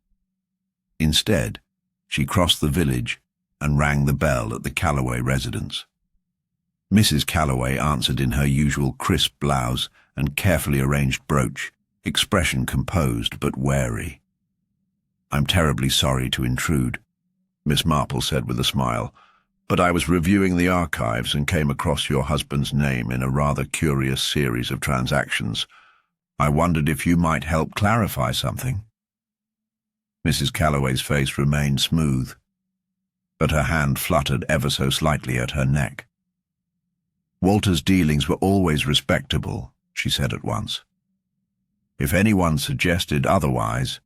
Instead, she crossed the village and rang the bell at the Callaway residence. Mrs. Callaway answered in her usual crisp blouse and carefully arranged brooch, expression composed but wary. "I'm terribly sorry to intrude," Miss Marple said with a smile, "but I was reviewing the archives and came across your husband's name in a rather curious series of transactions. I wondered if you might help clarify something." Mrs. Callaway's face remained smooth, but her hand fluttered ever so slightly at her neck. "Walter's dealings were always respectable," she said at once. "If anyone suggested otherwise,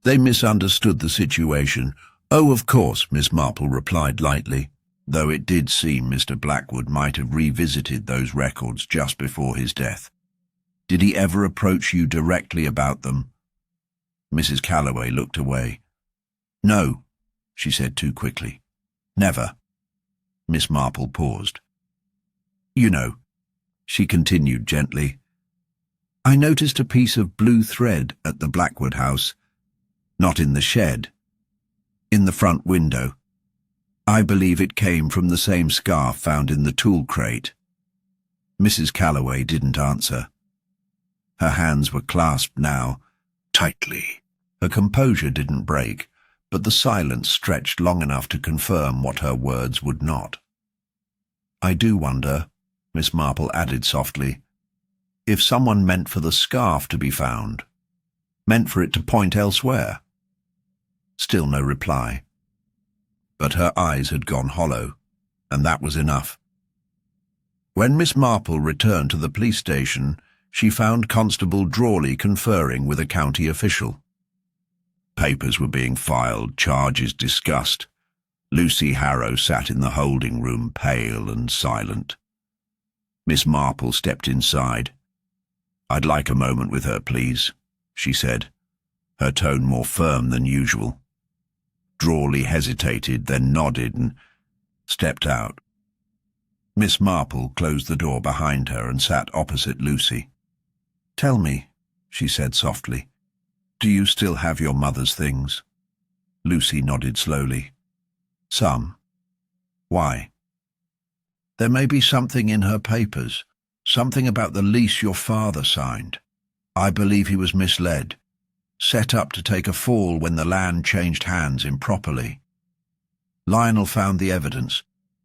they misunderstood the situation." "Oh, of course," Miss Marple replied lightly, though it did seem Mr. Blackwood might have revisited those records just before his death. "Did he ever approach you directly about them?" Mrs. Callaway looked away. "No," she said too quickly. "Never." Miss Marple paused. "You know," she continued gently, "I noticed a piece of blue thread at the Blackwood house. Not in the shed. In the front window. I believe it came from the same scarf found in the tool crate." Mrs. Callaway didn't answer. Her hands were clasped now, tightly. Her composure didn't break, but the silence stretched long enough to confirm what her words would not. "I do wonder," Miss Marple added softly, "if someone meant for the scarf to be found, meant for it to point elsewhere." Still no reply. But her eyes had gone hollow, and that was enough. When Miss Marple returned to the police station, she found Constable Drawley conferring with a county official. Papers were being filed, charges discussed. Lucy Harrow sat in the holding room, pale and silent. Miss Marple stepped inside. "I'd like a moment with her, please," she said, her tone more firm than usual. Drawley hesitated, then nodded and stepped out. Miss Marple closed the door behind her and sat opposite Lucy. "Tell me," she said softly, "do you still have your mother's things?" Lucy nodded slowly. "Some. Why?" "There may be something in her papers, something about the lease your father signed. I believe he was misled, set up to take a fall when the land changed hands improperly. Lionel found the evidence,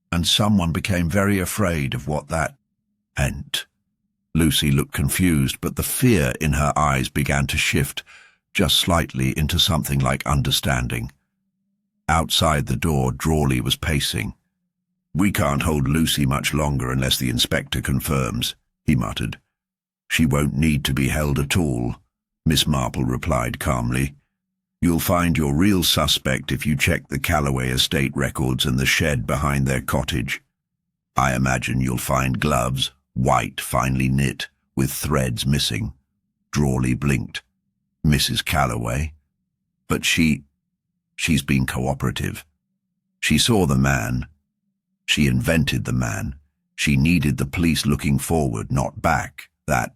and someone became very afraid of what that meant." Lucy looked confused, but the fear in her eyes began to shift, just slightly, into something like understanding. Outside the door, Drawley was pacing. "We can't hold Lucy much longer unless the inspector confirms," he muttered. "She won't need to be held at all," Miss Marple replied calmly. "You'll find your real suspect if you check the Callaway estate records and the shed behind their cottage. I imagine you'll find gloves, white, finely knit, with threads missing." Drawley blinked. "Mrs. Callaway? But she's been cooperative. She saw the man. She invented the man. She needed the police looking forward, not back. That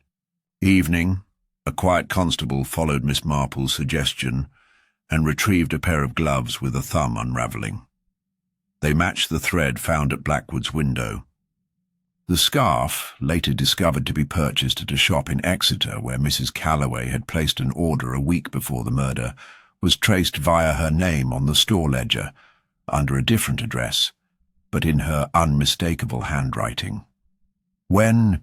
evening, a quiet constable followed Miss Marple's suggestion and retrieved a pair of gloves with a thumb unravelling. They matched the thread found at Blackwood's window. The scarf, later discovered to be purchased at a shop in Exeter where Mrs. Callaway had placed an order a week before the murder, was traced via her name on the store ledger, under a different address, but in her unmistakable handwriting. When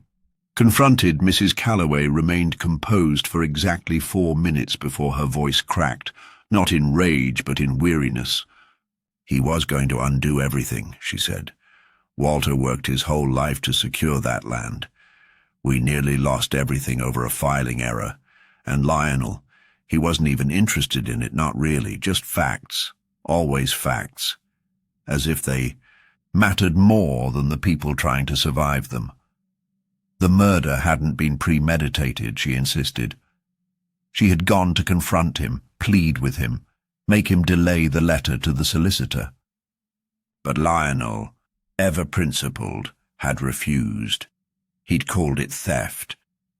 confronted, Mrs. Callaway remained composed for exactly 4 minutes before her voice cracked, not in rage but in weariness. "He was going to undo everything," she said. "Walter worked his whole life to secure that land. We nearly lost everything over a filing error. And Lionel, he wasn't even interested in it, not really, just facts, always facts, as if they mattered more than the people trying to survive them. The murder hadn't been premeditated, she insisted. She had gone to confront him, plead with him, make him delay the letter to the solicitor. But Lionel, ever principled, had refused. He'd called it theft,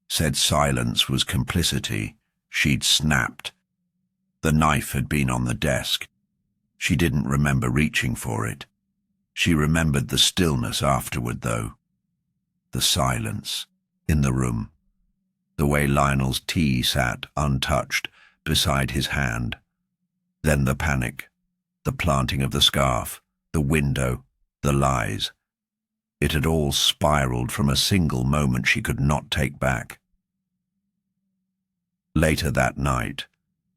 said silence was complicity. She'd snapped. The knife had been on the desk. She didn't remember reaching for it. She remembered the stillness afterward, though. The silence in the room. The way Lionel's tea sat, untouched, beside his hand. Then the panic, the planting of the scarf, the window, the lies. It had all spiraled from a single moment she could not take back. Later that night,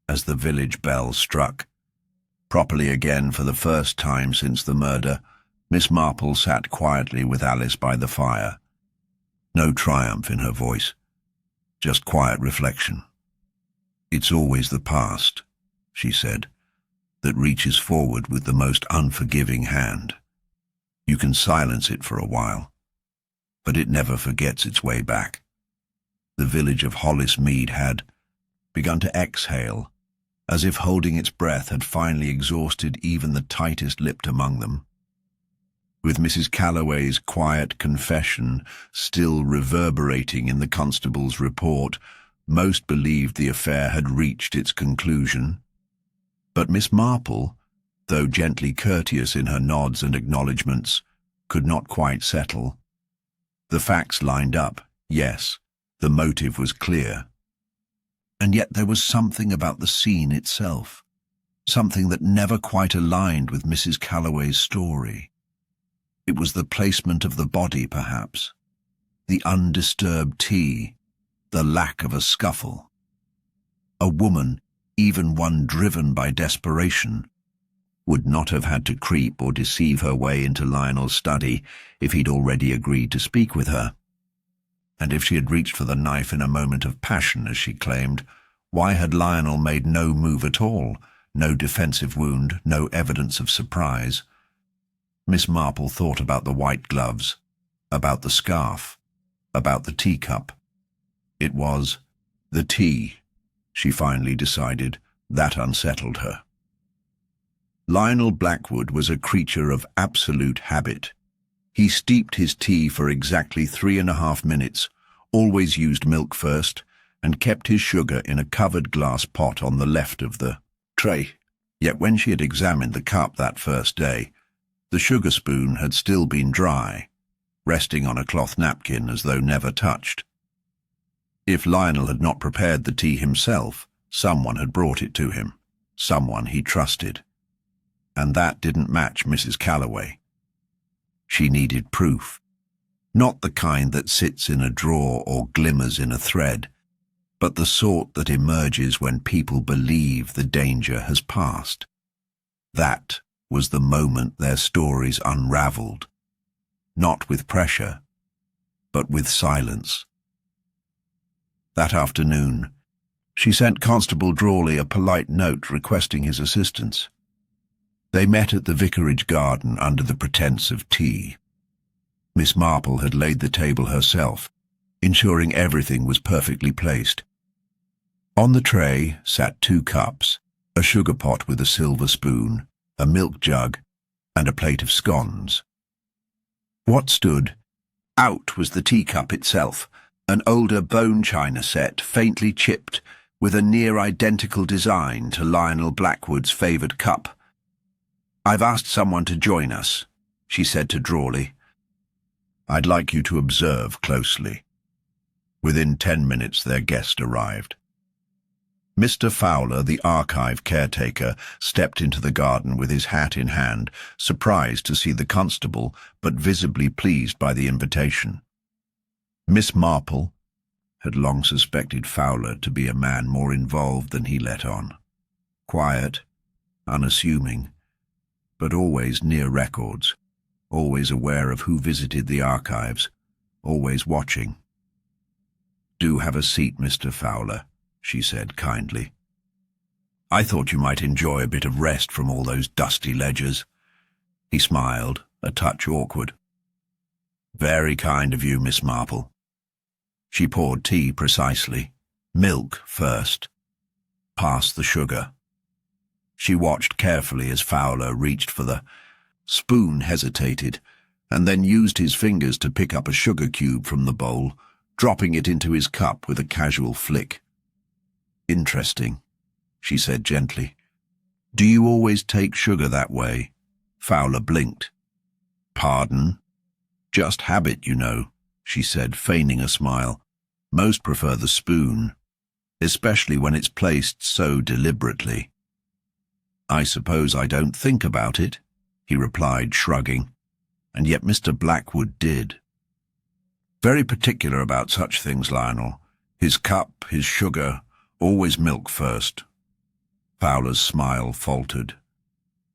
as the village bell struck, properly again for the first time since the murder, Miss Marple sat quietly with Alice by the fire. No triumph in her voice, just quiet reflection. "It's always the past," she said, "that reaches forward with the most unforgiving hand. You can silence it for a while, but it never forgets its way back." The village of Hollis Mead had begun to exhale, as if holding its breath had finally exhausted even the tightest-lipped among them. With Mrs. Callaway's quiet confession still reverberating in the constable's report, most believed the affair had reached its conclusion. But Miss Marple, though gently courteous in her nods and acknowledgments, could not quite settle. The facts lined up, yes, the motive was clear. And yet there was something about the scene itself, something that never quite aligned with Mrs. Callaway's story. It was the placement of the body, perhaps, the undisturbed tea, the lack of a scuffle. A woman, even one driven by desperation, would not have had to creep or deceive her way into Lionel's study if he'd already agreed to speak with her. And if she had reached for the knife in a moment of passion, as she claimed, why had Lionel made no move at all, no defensive wound, no evidence of surprise? Miss Marple thought about the white gloves, about the scarf, about the teacup. It was the tea, she finally decided, that unsettled her. Lionel Blackwood was a creature of absolute habit. He steeped his tea for exactly 3.5 minutes, always used milk first, and kept his sugar in a covered glass pot on the left of the tray. Yet when she had examined the cup that first day, the sugar spoon had still been dry, resting on a cloth napkin as though never touched. If Lionel had not prepared the tea himself, someone had brought it to him, someone he trusted. And that didn't match Mrs. Callaway. She needed proof, not the kind that sits in a drawer or glimmers in a thread, but the sort that emerges when people believe the danger has passed. That was the moment their stories unraveled, not with pressure, but with silence. That afternoon, she sent Constable Drawley a polite note requesting his assistance. They met at the vicarage garden under the pretence of tea. Miss Marple had laid the table herself, ensuring everything was perfectly placed. On the tray sat 2 cups, a sugar pot with a silver spoon, a milk jug, and a plate of scones. What stood out was the teacup itself, an older bone china set, faintly chipped, with a near-identical design to Lionel Blackwood's favoured cup. "I've asked someone to join us," she said to Drawley. "I'd like you to observe closely." Within 10 minutes their guest arrived. Mr. Fowler, the archive caretaker, stepped into the garden with his hat in hand, surprised to see the constable, but visibly pleased by the invitation. Miss Marple had long suspected Fowler to be a man more involved than he let on. Quiet, unassuming, but always near records, always aware of who visited the archives, always watching. "Do have a seat, Mr. Fowler," she said kindly. "I thought you might enjoy a bit of rest from all those dusty ledgers." He smiled, a touch awkward. "Very kind of you, Miss Marple." She poured tea precisely. Milk first. Past the sugar. She watched carefully as Fowler reached for the spoon, hesitated, and then used his fingers to pick up a sugar cube from the bowl, dropping it into his cup with a casual flick. "Interesting," she said gently. "Do you always take sugar that way?" Fowler blinked. "Pardon?" "Just habit, you know," she said, feigning a smile. "Most prefer the spoon, especially when it's placed so deliberately." "I suppose I don't think about it," he replied, shrugging. "And yet Mr. Blackwood did. Very particular about such things, Lionel. His cup, his sugar, always milk first." Fowler's smile faltered.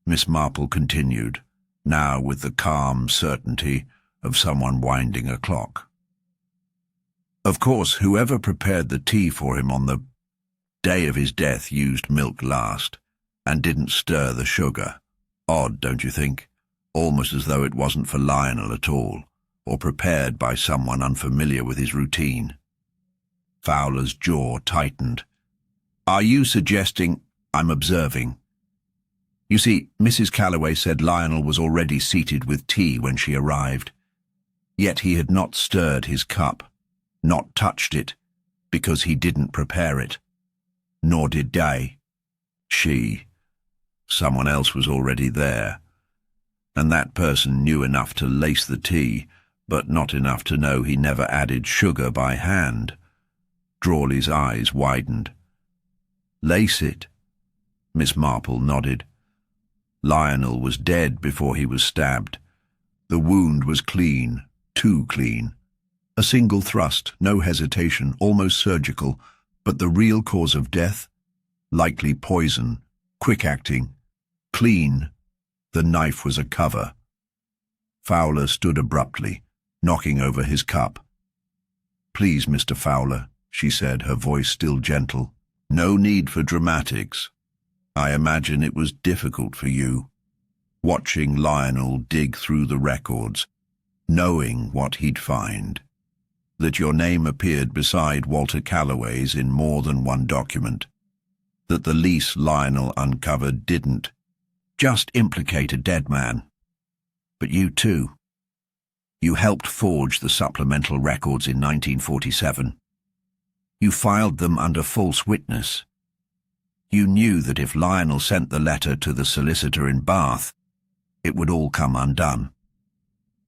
Miss Marple continued, now with the calm certainty of someone winding a clock. "Of course, whoever prepared the tea for him on the day of his death used milk last, and didn't stir the sugar. Odd, don't you think? Almost as though it wasn't for Lionel at all, or prepared by someone unfamiliar with his routine." Fowler's jaw tightened. "Are you suggesting—" "I'm observing. You see, Mrs. Callaway said Lionel was already seated with tea when she arrived. Yet he had not stirred his cup, not touched it, because he didn't prepare it. Nor did they. She. Someone else was already there. And that person knew enough to lace the tea, but not enough to know he never added sugar by hand." Drawley's eyes widened. "Lace it?" Miss Marple nodded. "Lionel was dead before he was stabbed. The wound was clean, too clean. A single thrust, no hesitation, almost surgical, but the real cause of death? Likely poison, quick-acting, clean. The knife was a cover." Fowler stood abruptly, knocking over his cup. "Please, Mr. Fowler," she said, her voice still gentle. "No need for dramatics. I imagine it was difficult for you, watching Lionel dig through the records, knowing what he'd find, that your name appeared beside Walter Callaway's in more than one document, that the lease Lionel uncovered didn't just implicate a dead man, but you too. You helped forge the supplemental records in 1947. You filed them under false witness. You knew that if Lionel sent the letter to the solicitor in Bath, it would all come undone.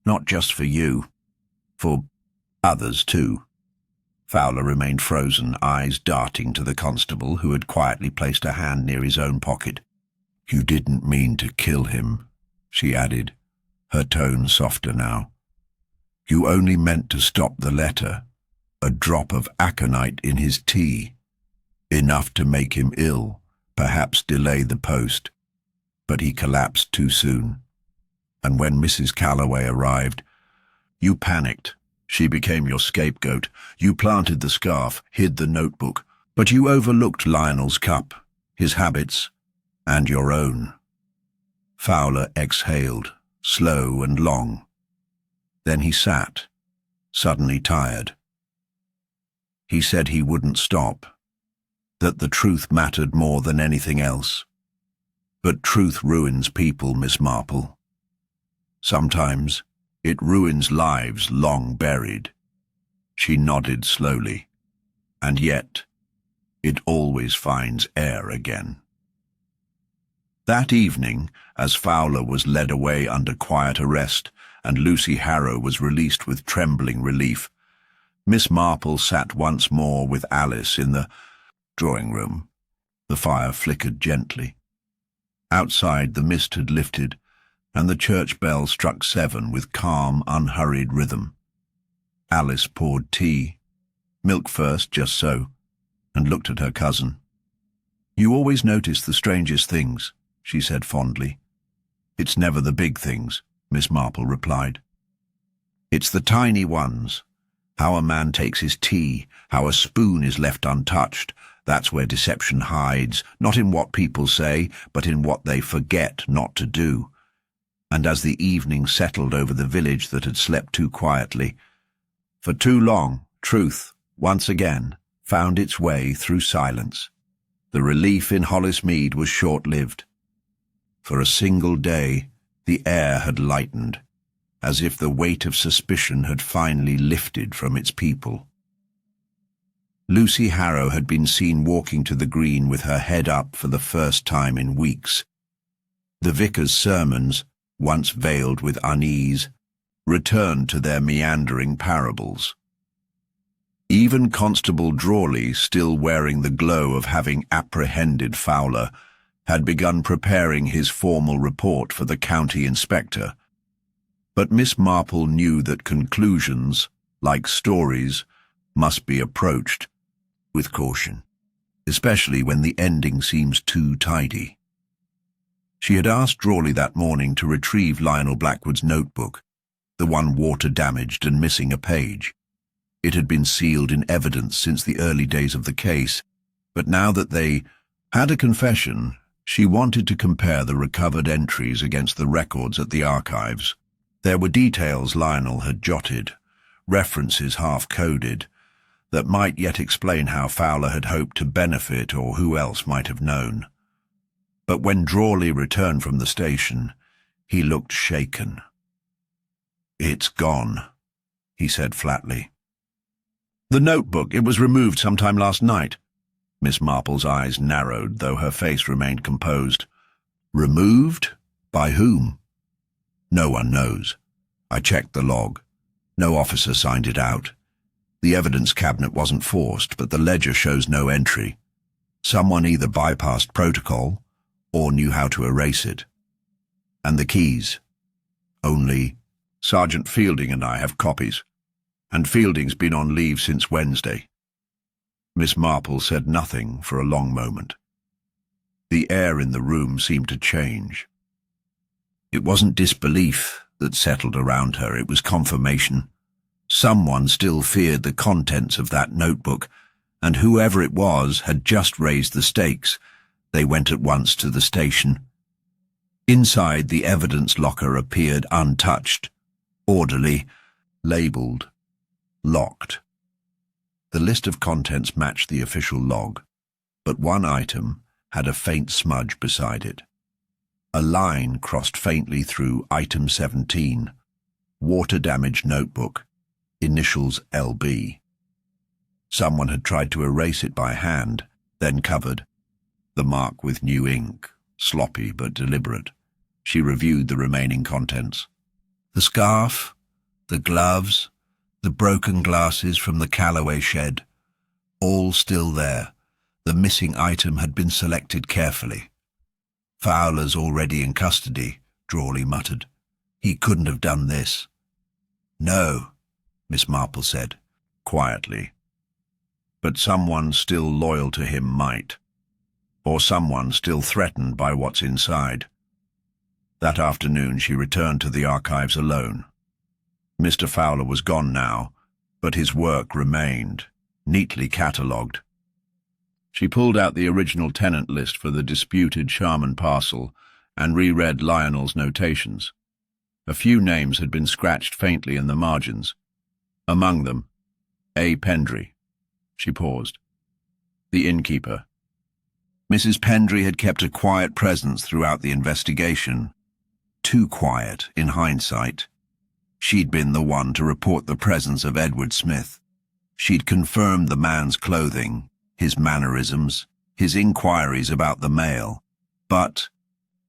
Not just for you, for others too." Fowler remained frozen, eyes darting to the constable, who had quietly placed a hand near his own pocket. "You didn't mean to kill him," she added, her tone softer now. "You only meant to stop the letter, a drop of aconite in his tea, enough to make him ill, perhaps delay the post. But he collapsed too soon. And when Mrs. Callaway arrived, you panicked. She became your scapegoat. You planted the scarf, hid the notebook, but you overlooked Lionel's cup, his habits, and your own." Fowler exhaled, slow and long. Then he sat, suddenly tired. He said he wouldn't stop, that the truth mattered more than anything else. But truth ruins people, Miss Marple. Sometimes it ruins lives long buried. She nodded slowly. And yet, it always finds air again. That evening, as Fowler was led away under quiet arrest and Lucy Harrow was released with trembling relief, Miss Marple sat once more with Alice in the drawing-room, The fire flickered gently. Outside, the mist had lifted, and the church bell struck 7 with calm, unhurried rhythm. Alice poured tea, milk first, just so, and looked at her cousin. "You always notice the strangest things," she said fondly. "It's never the big things," Miss Marple replied. "It's the tiny ones. How a man takes his tea, how a spoon is left untouched. That's where deception hides, not in what people say, but in what they forget not to do." And as the evening settled over the village that had slept too quietly, for too long, truth, once again, found its way through silence. The relief in Hollis Mead was short-lived. For a single day, the air had lightened, as if the weight of suspicion had finally lifted from its people. Lucy Harrow had been seen walking to the green with her head up for the first time in weeks. The vicar's sermons, once veiled with unease, returned to their meandering parables. Even Constable Drawley, still wearing the glow of having apprehended Fowler, had begun preparing his formal report for the county inspector. But Miss Marple knew that conclusions, like stories, must be approached with caution, especially when the ending seems too tidy. She had asked Drawley that morning to retrieve Lionel Blackwood's notebook, the one water-damaged and missing a page. It had been sealed in evidence since the early days of the case, but now that they had a confession, she wanted to compare the recovered entries against the records at the archives. There were details Lionel had jotted, references half-coded, that might yet explain how Fowler had hoped to benefit or who else might have known. But when Drawley returned from the station, he looked shaken. "It's gone," he said flatly. "The notebook, it was removed sometime last night." Miss Marple's eyes narrowed, though her face remained composed. "Removed? By whom?" "No one knows. I checked the log. No officer signed it out. The evidence cabinet wasn't forced, but the ledger shows no entry. Someone either bypassed protocol or knew how to erase it. And the keys? Only Sergeant Fielding and I have copies, and Fielding's been on leave since Wednesday." Miss Marple said nothing for a long moment. The air in the room seemed to change. It wasn't disbelief that settled around her, it was confirmation. Someone still feared the contents of that notebook, and whoever it was had just raised the stakes. They went at once to the station. Inside, the evidence locker appeared untouched, orderly, labelled, locked. The list of contents matched the official log, but one item had a faint smudge beside it. A line crossed faintly through item 17, water-damaged notebook, initials LB. Someone had tried to erase it by hand, then covered the mark with new ink, sloppy but deliberate. She reviewed the remaining contents. The scarf, the gloves, the broken glasses from the Callaway shed, all still there. The missing item had been selected carefully. "Fowler's already in custody," Drawley muttered. "He couldn't have done this." "No," Miss Marple said, quietly. "But someone still loyal to him might. Or someone still threatened by what's inside." That afternoon she returned to the archives alone. Mr. Fowler was gone now, but his work remained, neatly catalogued. She pulled out the original tenant list for the disputed Sharman parcel and reread Lionel's notations. A few names had been scratched faintly in the margins. Among them, A. Pendry. She paused. The innkeeper. Mrs. Pendry had kept a quiet presence throughout the investigation. Too quiet, in hindsight. She'd been the one to report the presence of Edward Smith. She'd confirmed the man's clothing, his mannerisms, his inquiries about the mail. But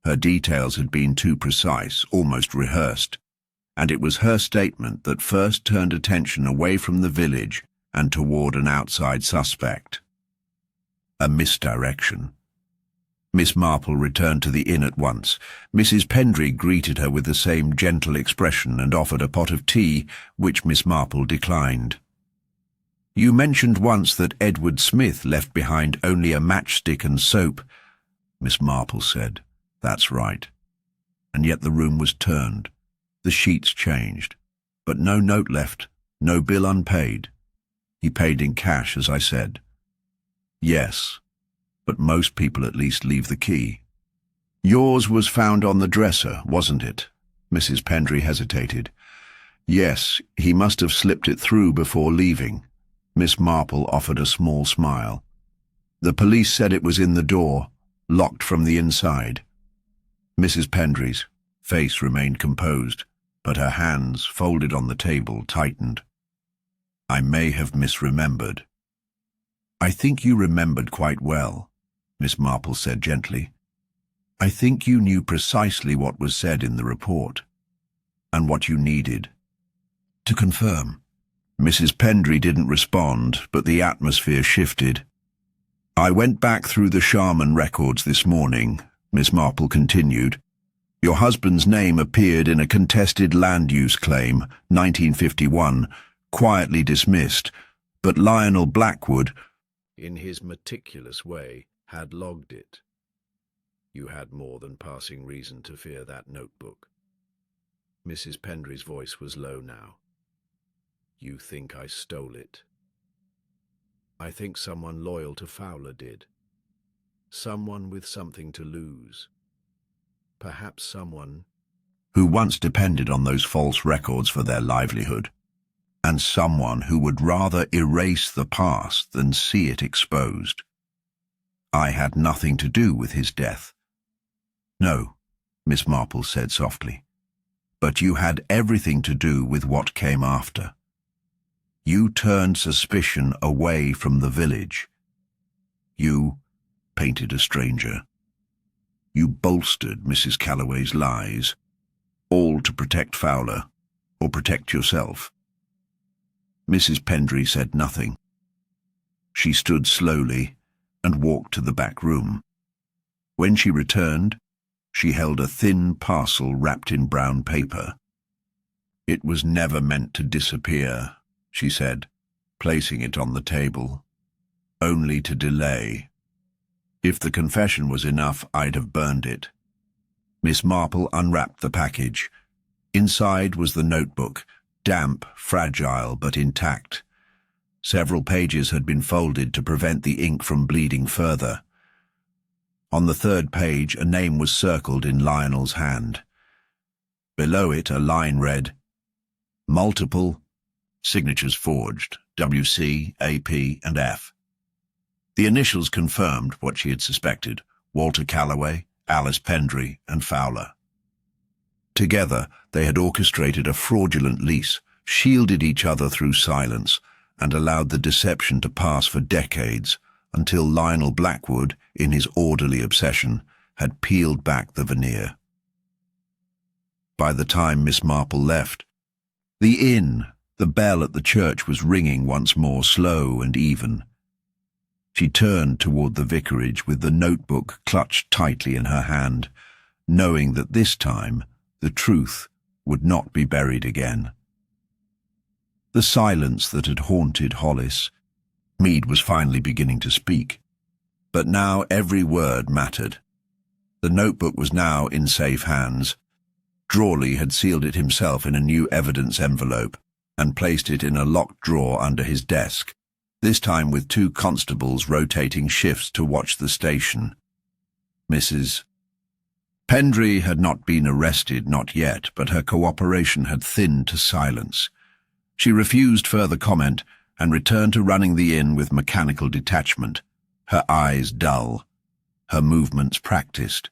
her details had been too precise, almost rehearsed, and it was her statement that first turned attention away from the village and toward an outside suspect. A misdirection, Miss Marple returned to the inn at once. Mrs. Pendry greeted her with the same gentle expression and offered a pot of tea, which Miss Marple declined. "You mentioned once that Edward Smith left behind only a matchstick and soap," Miss Marple said. "That's right. And yet the room was turned. The sheets changed. But no note left, no bill unpaid. He paid in cash, as I said." "Yes, but most people at least leave the key." "Yours was found on the dresser, wasn't it?" Mrs. Pendry hesitated. "Yes, he must have slipped it through before leaving." Miss Marple offered a small smile. "The police said it was in the door, locked from the inside." Mrs. Pendry's face remained composed, but her hands, folded on the table, tightened. "I may have misremembered." "I think you remembered quite well," Miss Marple said gently. "I think you knew precisely what was said in the report, and what you needed to confirm." Mrs. Pendry didn't respond, but the atmosphere shifted. "I went back through the Sharman records this morning," Miss Marple continued. "Your husband's name appeared in a contested land use claim, 1951, quietly dismissed, but Lionel Blackwood, in his meticulous way, had logged it. You had more than passing reason to fear that notebook." Mrs. Pendry's voice was low now. "You think I stole it?" "I think someone loyal to Fowler did. Someone with something to lose. Perhaps someone who once depended on those false records for their livelihood, and someone who would rather erase the past than see it exposed. I had nothing to do with his death." "No," Miss Marple said softly, "but you had everything to do with what came after. You turned suspicion away from the village. You painted a stranger. You bolstered Mrs. Callaway's lies, all to protect Fowler, or protect yourself." Mrs. Pendry said nothing. She stood slowly and walked to the back room. When she returned, she held a thin parcel wrapped in brown paper. "It was never meant to disappear," she said, placing it on the table. "Only to delay. If the confession was enough, I'd have burned it." Miss Marple unwrapped the package. Inside was the notebook, damp, fragile, but intact. Several pages had been folded to prevent the ink from bleeding further. On the third page, a name was circled in Lionel's hand. Below it, a line read, "Multiple, signatures forged, W.C., A.P. and F." The initials confirmed what she had suspected: Walter Callaway, Alice Pendry, and Fowler. Together, they had orchestrated a fraudulent lease, shielded each other through silence, and allowed the deception to pass for decades, until Lionel Blackwood, in his orderly obsession, had peeled back the veneer. By the time Miss Marple left, the inn, the bell at the church was ringing once more, slow and even. She turned toward the vicarage with the notebook clutched tightly in her hand, knowing that this time the truth would not be buried again. The silence that had haunted Hollis. Meade was finally beginning to speak, but now every word mattered. The notebook was now in safe hands. Drawley had sealed it himself in a new evidence envelope and placed it in a locked drawer under his desk, this time with 2 constables rotating shifts to watch the station. Mrs. Pendry had not been arrested, not yet, but her cooperation had thinned to silence. She refused further comment and returned to running the inn with mechanical detachment, her eyes dull, her movements practiced.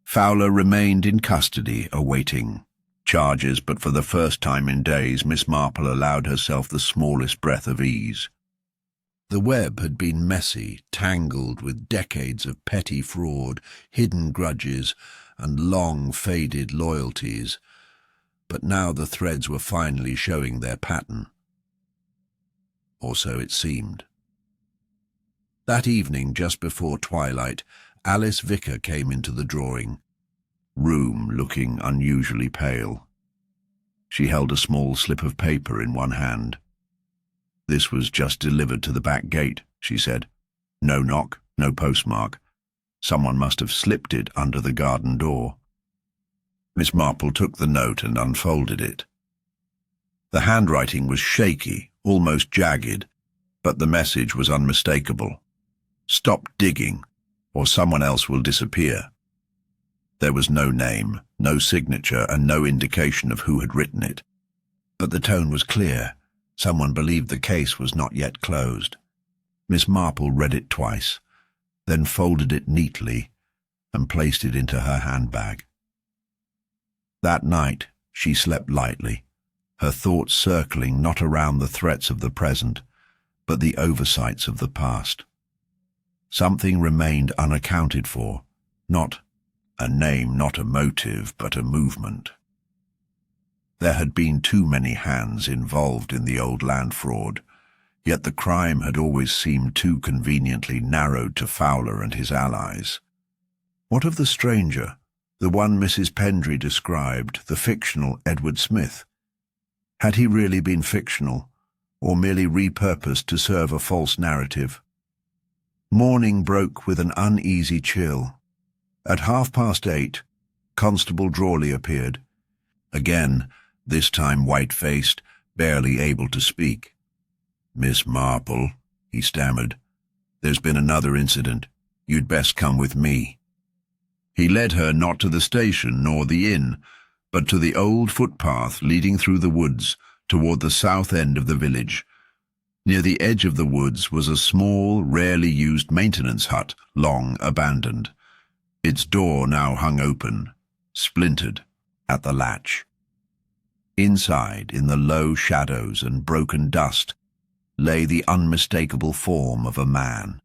Fowler remained in custody, awaiting charges, but for the first time in days Miss Marple allowed herself the smallest breath of ease. The web had been messy, tangled with decades of petty fraud, hidden grudges, and long faded loyalties, but now the threads were finally showing their pattern. Or so it seemed. That evening, just before twilight, Alice Vicker came into the drawing room looking unusually pale. She held a small slip of paper in one hand. "This was just delivered to the back gate," she said. "No knock, no postmark. Someone must have slipped it under the garden door." Miss Marple took the note and unfolded it. The handwriting was shaky, almost jagged, but the message was unmistakable. "Stop digging, or someone else will disappear." There was no name, no signature, and no indication of who had written it. But the tone was clear. Someone believed the case was not yet closed. Miss Marple read it twice, then folded it neatly and placed it into her handbag. That night she slept lightly, her thoughts circling not around the threats of the present, but the oversights of the past. Something remained unaccounted for, not a name, not a motive, but a movement. There had been too many hands involved in the old land fraud, yet the crime had always seemed too conveniently narrowed to Fowler and his allies. What of the stranger, the one Mrs. Pendry described, the fictional Edward Smith? Had he really been fictional, or merely repurposed to serve a false narrative? Morning broke with an uneasy chill. At 8:30, Constable Drawley appeared. Again, this time white-faced, barely able to speak. "Miss Marple," he stammered, "there's been another incident. You'd best come with me." He led her not to the station nor the inn, but to the old footpath leading through the woods toward the south end of the village. Near the edge of the woods was a small, rarely used maintenance hut, long abandoned. Its door now hung open, splintered at the latch. Inside, in the low shadows and broken dust, lay the unmistakable form of a man.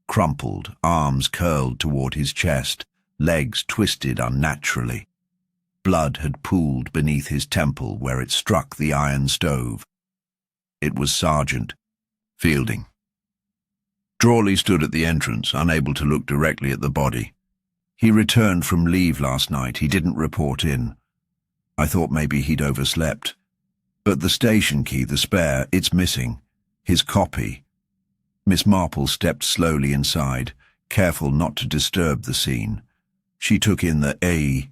Crumpled, arms curled toward his chest, legs twisted unnaturally. Blood had pooled beneath his temple where it struck the iron stove. It was Sergeant Fielding. Drawley stood at the entrance, unable to look directly at the body. "He returned from leave last night. He didn't report in. I thought maybe he'd overslept. But the station key, the spare, it's missing. His copy." Miss Marple stepped slowly inside, careful not to disturb the scene. She took in the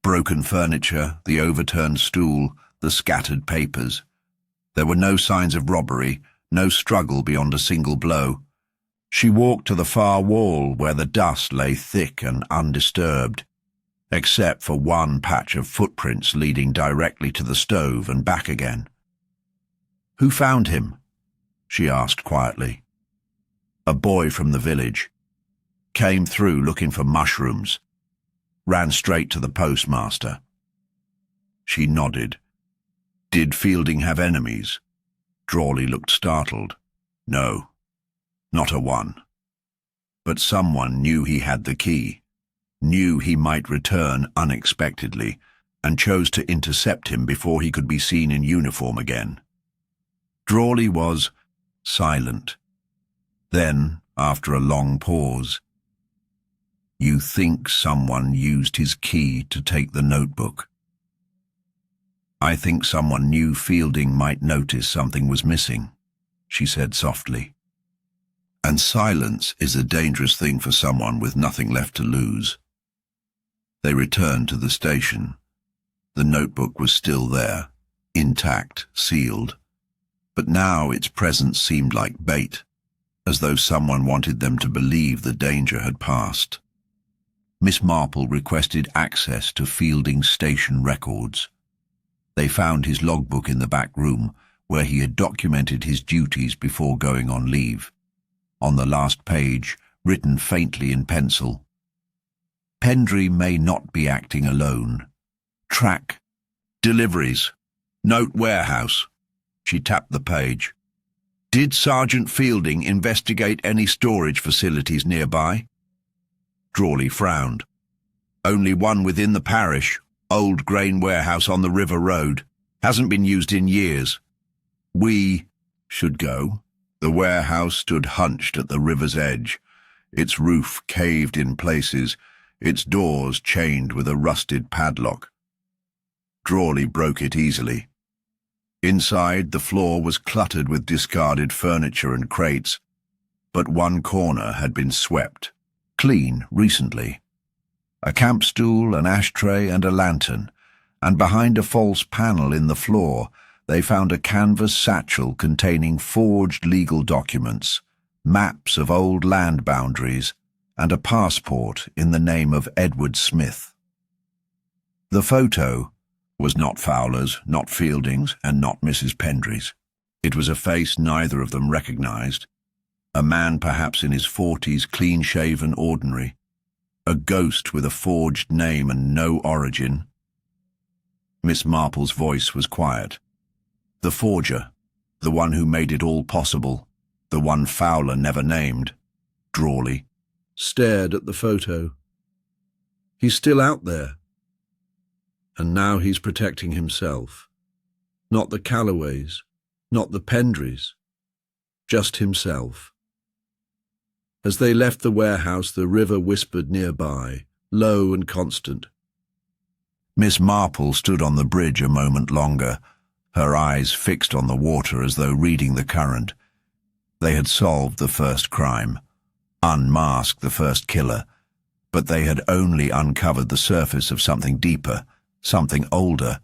broken furniture, the overturned stool, the scattered papers. There were no signs of robbery, no struggle beyond a single blow. She walked to the far wall where the dust lay thick and undisturbed, except for one patch of footprints leading directly to the stove and back again. "Who found him?" she asked quietly. "A boy from the village. Came through looking for mushrooms. Ran straight to the postmaster." She nodded. "Did Fielding have enemies?" Drawley looked startled. "No, not a one. But someone knew he had the key, knew he might return unexpectedly, and chose to intercept him before he could be seen in uniform again." Drawley was silent. Then, after a long pause, "You think someone used his key to take the notebook?" "I think someone knew Fielding might notice something was missing," she said softly. "And silence is a dangerous thing for someone with nothing left to lose." They returned to the station. The notebook was still there, intact, sealed. But now its presence seemed like bait, as though someone wanted them to believe the danger had passed. Miss Marple requested access to Fielding's station records. They found his logbook in the back room, where he had documented his duties before going on leave. On the last page, written faintly in pencil, "Pendry may not be acting alone. Track deliveries. Note warehouse." She tapped the page. "Did Sergeant Fielding investigate any storage facilities nearby?" Drawley frowned. "Only one within the parish, old grain warehouse on the River Road. Hasn't been used in years. We should go." The warehouse stood hunched at the river's edge, its roof caved in places, its doors chained with a rusted padlock. Drawley broke it easily. Inside, the floor was cluttered with discarded furniture and crates, but one corner had been swept clean recently. A camp stool, an ashtray, and a lantern, and behind a false panel in the floor, they found a canvas satchel containing forged legal documents, maps of old land boundaries, and a passport in the name of Edward Smith. The photo was not Fowler's, not Fielding's, and not Mrs. Pendry's. It was a face neither of them recognized. A man perhaps in his 40s, clean-shaven, ordinary. A ghost with a forged name and no origin. Miss Marple's voice was quiet. The forger, the one who made it all possible, the one Fowler never named, Drawley, stared at the photo. He's still out there. And now he's protecting himself. Not the Calloways, not the Pendrys, just himself. As they left the warehouse, the river whispered nearby, low and constant. Miss Marple stood on the bridge a moment longer, her eyes fixed on the water as though reading the current. They had solved the first crime, unmasked the first killer, but they had only uncovered the surface of something deeper, something older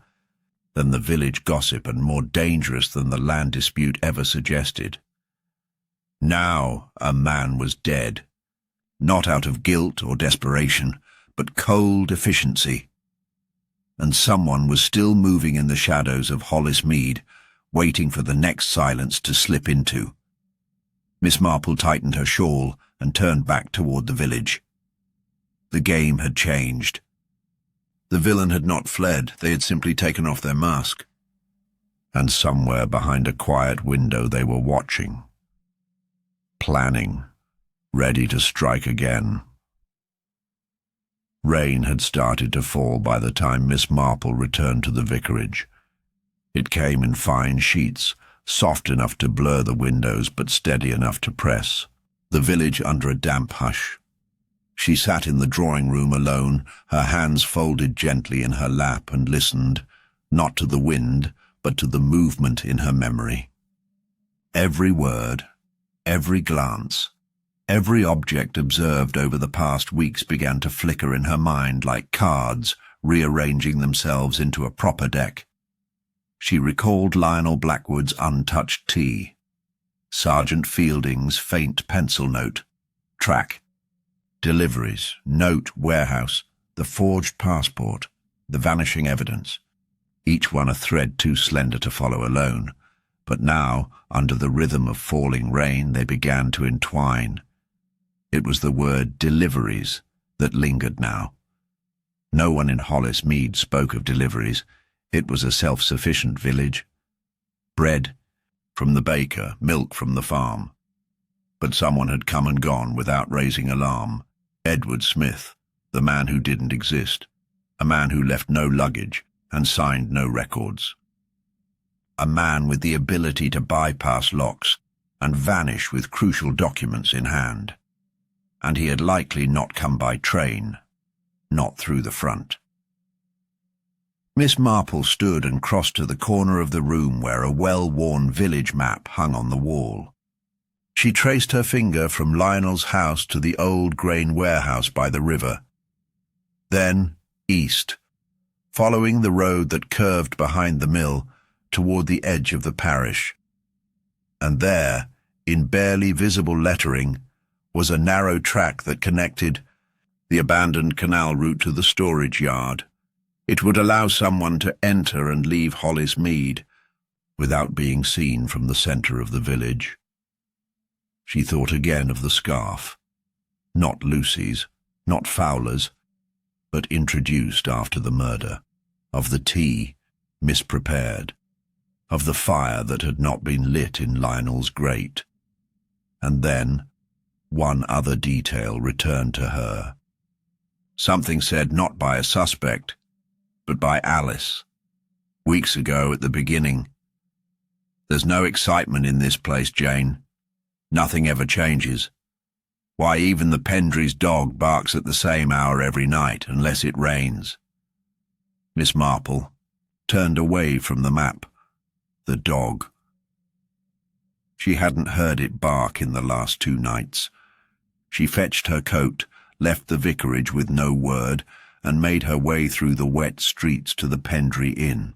than the village gossip and more dangerous than the land dispute ever suggested. Now a man was dead, not out of guilt or desperation, but cold efficiency. And someone was still moving in the shadows of Hollis Mead, waiting for the next silence to slip into. Miss Marple tightened her shawl and turned back toward the village. The game had changed. The villain had not fled, they had simply taken off their mask. And somewhere behind a quiet window they were watching, planning, ready to strike again. Rain had started to fall by the time Miss Marple returned to the vicarage. It came in fine sheets, soft enough to blur the windows but steady enough to press. The village under a damp hush. She sat in the drawing-room alone, her hands folded gently in her lap, and listened, not to the wind, but to the movement in her memory. Every word, every glance, every object observed over the past weeks began to flicker in her mind like cards rearranging themselves into a proper deck. She recalled Lionel Blackwood's untouched tea, Sergeant Fielding's faint pencil note, track, deliveries, note, warehouse, the forged passport, the vanishing evidence, each one a thread too slender to follow alone. But now, under the rhythm of falling rain, they began to entwine. It was the word deliveries that lingered now. No one in Hollis Mead spoke of deliveries. It was a self-sufficient village. Bread from the baker, milk from the farm. But someone had come and gone without raising alarm. Edward Smith, the man who didn't exist, a man who left no luggage and signed no records. A man with the ability to bypass locks and vanish with crucial documents in hand. And he had likely not come by train, not through the front. Miss Marple stood and crossed to the corner of the room where a well-worn village map hung on the wall. She traced her finger from Lionel's house to the old grain warehouse by the river. Then east, following the road that curved behind the mill toward the edge of the parish. And there, in barely visible lettering, was a narrow track that connected the abandoned canal route to the storage yard. It would allow someone to enter and leave Hollis Mead without being seen from the center of the village. She thought again of the scarf, not Lucy's, not Fowler's, but introduced after the murder, of the tea misprepared, of the fire that had not been lit in Lionel's grate. And then one other detail returned to her. Something said not by a suspect, but by Alice. Weeks ago at the beginning. "There's no excitement in this place, Jane. Nothing ever changes. Why, even the Pendry's dog barks at the same hour every night, unless it rains." Miss Marple turned away from the map. The dog. She hadn't heard it bark in the last 2 nights. She fetched her coat, left the vicarage with no word, and made her way through the wet streets to the Pendry Inn.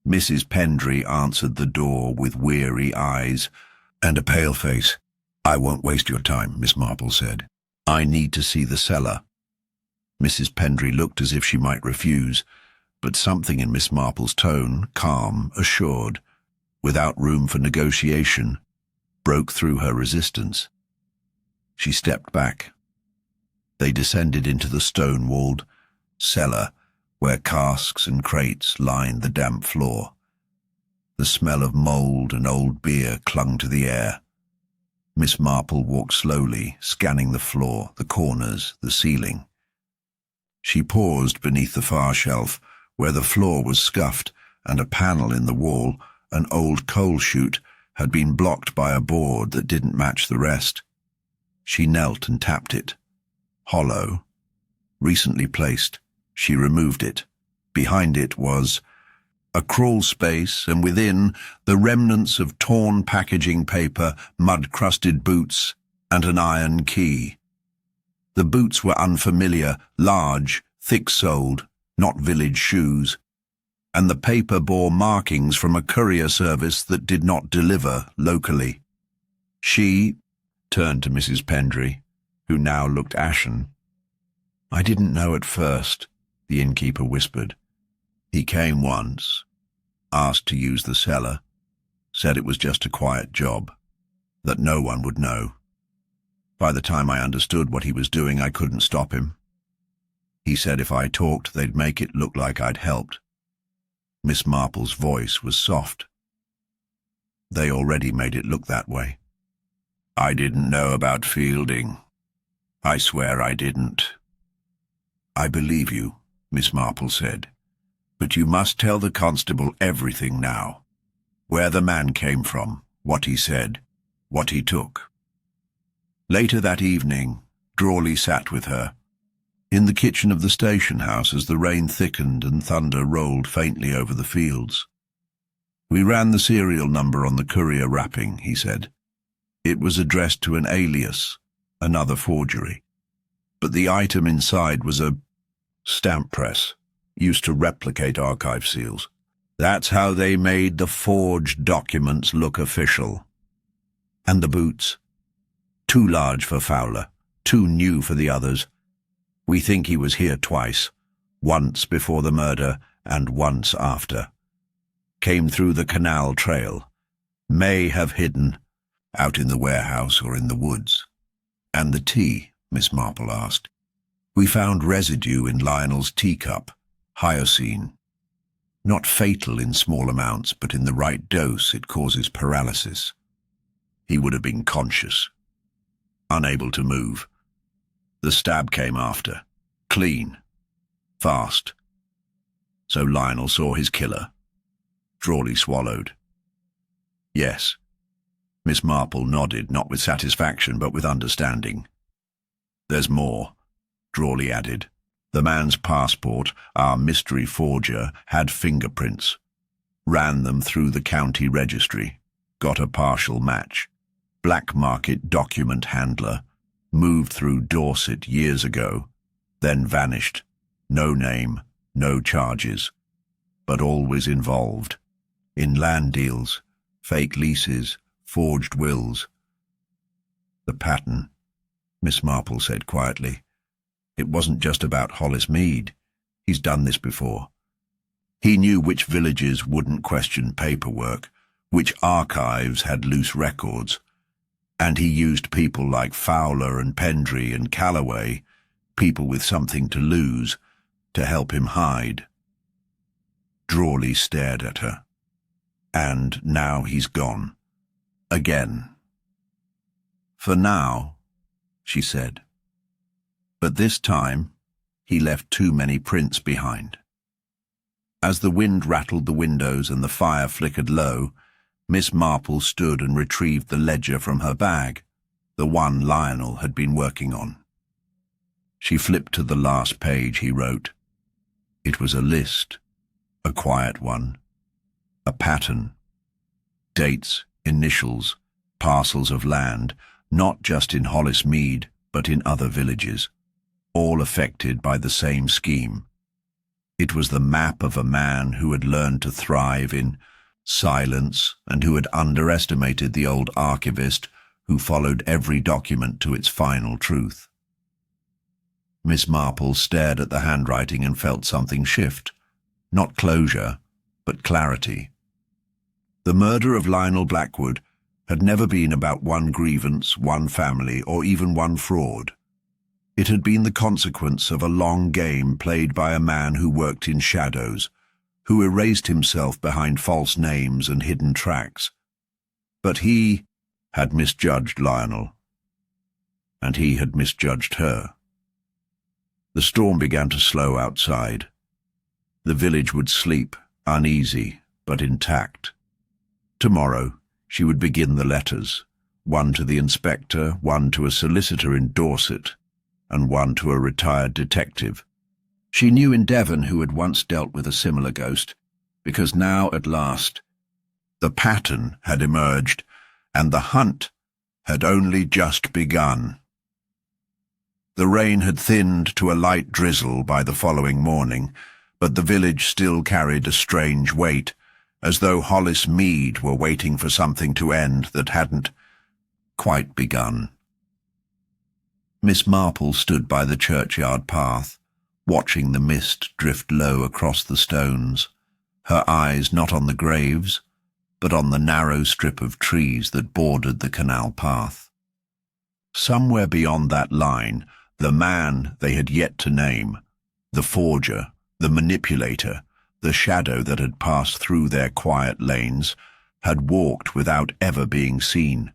Mrs. Pendry answered the door with weary eyes and a pale face. "I won't waste your time," Miss Marple said. "I need to see the cellar." Mrs. Pendry looked as if she might refuse, but something in Miss Marple's tone, calm, assured, without room for negotiation, broke through her resistance. She stepped back. They descended into the stone-walled cellar, where casks and crates lined the damp floor. The smell of mould and old beer clung to the air. Miss Marple walked slowly, scanning the floor, the corners, the ceiling. She paused beneath the far shelf, where the floor was scuffed and a panel in the wall, an old coal chute, had been blocked by a board that didn't match the rest. She knelt and tapped it. Hollow, recently placed. She removed it. Behind it was a crawl space, and within, the remnants of torn packaging paper, mud-crusted boots, and an iron key. The boots were unfamiliar, large, thick-soled, not village shoes, and the paper bore markings from a courier service that did not deliver locally. She turned to Mrs. Pendry, who now looked ashen. "I didn't know at first," the innkeeper whispered. "He came once, asked to use the cellar, said it was just a quiet job, that no one would know. By the time I understood what he was doing, I couldn't stop him. He said if I talked, they'd make it look like I'd helped." Miss Marple's voice was soft. "They already made it look that way. I didn't know about Fielding. I swear I didn't." "I believe you," Miss Marple said, "but you must tell the constable everything now. Where the man came from, what he said, what he took." Later that evening, Drawley sat with her, in the kitchen of the station house as the rain thickened and thunder rolled faintly over the fields. "We ran the serial number on the courier wrapping," he said. "It was addressed to an alias, another forgery. But the item inside was a stamp press, used to replicate archive seals. That's how they made the forged documents look official. And the boots? Too large for Fowler, too new for the others. We think he was here twice, once before the murder and once after. Came through the canal trail. May have hidden out in the warehouse or in the woods." "And the tea?" Miss Marple asked. "We found residue in Lionel's teacup, hyoscine. Not fatal in small amounts, but in the right dose it causes paralysis. He would have been conscious, unable to move. The stab came after, clean, fast. So Lionel saw his killer." Drawley swallowed. "Yes." Miss Marple nodded, not with satisfaction, but with understanding. "There's more," Drawley added. "The man's passport, our mystery forger, had fingerprints. Ran them through the county registry. Got a partial match. Black market document handler. Moved through Dorset years ago. Then vanished. No name, no charges. But always involved. In land deals, fake leases, forged wills." "The pattern," Miss Marple said quietly. "It wasn't just about Hollis Mead. He's done this before. He knew which villages wouldn't question paperwork, which archives had loose records, and he used people like Fowler and Pendry and Callaway, people with something to lose, to help him hide." Drawley stared at her. "And now he's gone. Again." "For now," she said. "But this time, he left too many prints behind." As the wind rattled the windows and the fire flickered low, Miss Marple stood and retrieved the ledger from her bag. the one Lionel had been working on. She flipped to the last page he wrote. It was a list, a quiet one, a pattern. Dates, initials, parcels of land, not just in Hollis Mead, but in other villages, all affected by the same scheme. It was the map of a man who had learned to thrive in silence and who had underestimated the old archivist who followed every document to its final truth. Miss Marple stared at the handwriting and felt something shift. Not closure, but clarity. The murder of Lionel Blackwood had never been about one grievance, one family, or even one fraud. It had been the consequence of a long game played by a man who worked in shadows, who erased himself behind false names and hidden tracks. But he had misjudged Lionel, and he had misjudged her. The storm began to slow outside. The village would sleep, uneasy, but intact. Tomorrow, she would begin the letters, one to the inspector, one to a solicitor in Dorset, and one to a retired detective. She knew in Devon who had once dealt with a similar ghost, because now, at last, the pattern had emerged, and the hunt had only just begun. The rain had thinned to a light drizzle by the following morning, but the village still carried a strange weight, as though Hollis Mead were waiting for something to end that hadn't quite begun. Miss Marple stood by the churchyard path, watching the mist drift low across the stones, her eyes not on the graves, but on the narrow strip of trees that bordered the canal path. Somewhere beyond that line, the man they had yet to name, the forger, the manipulator, the shadow that had passed through their quiet lanes, had walked without ever being seen.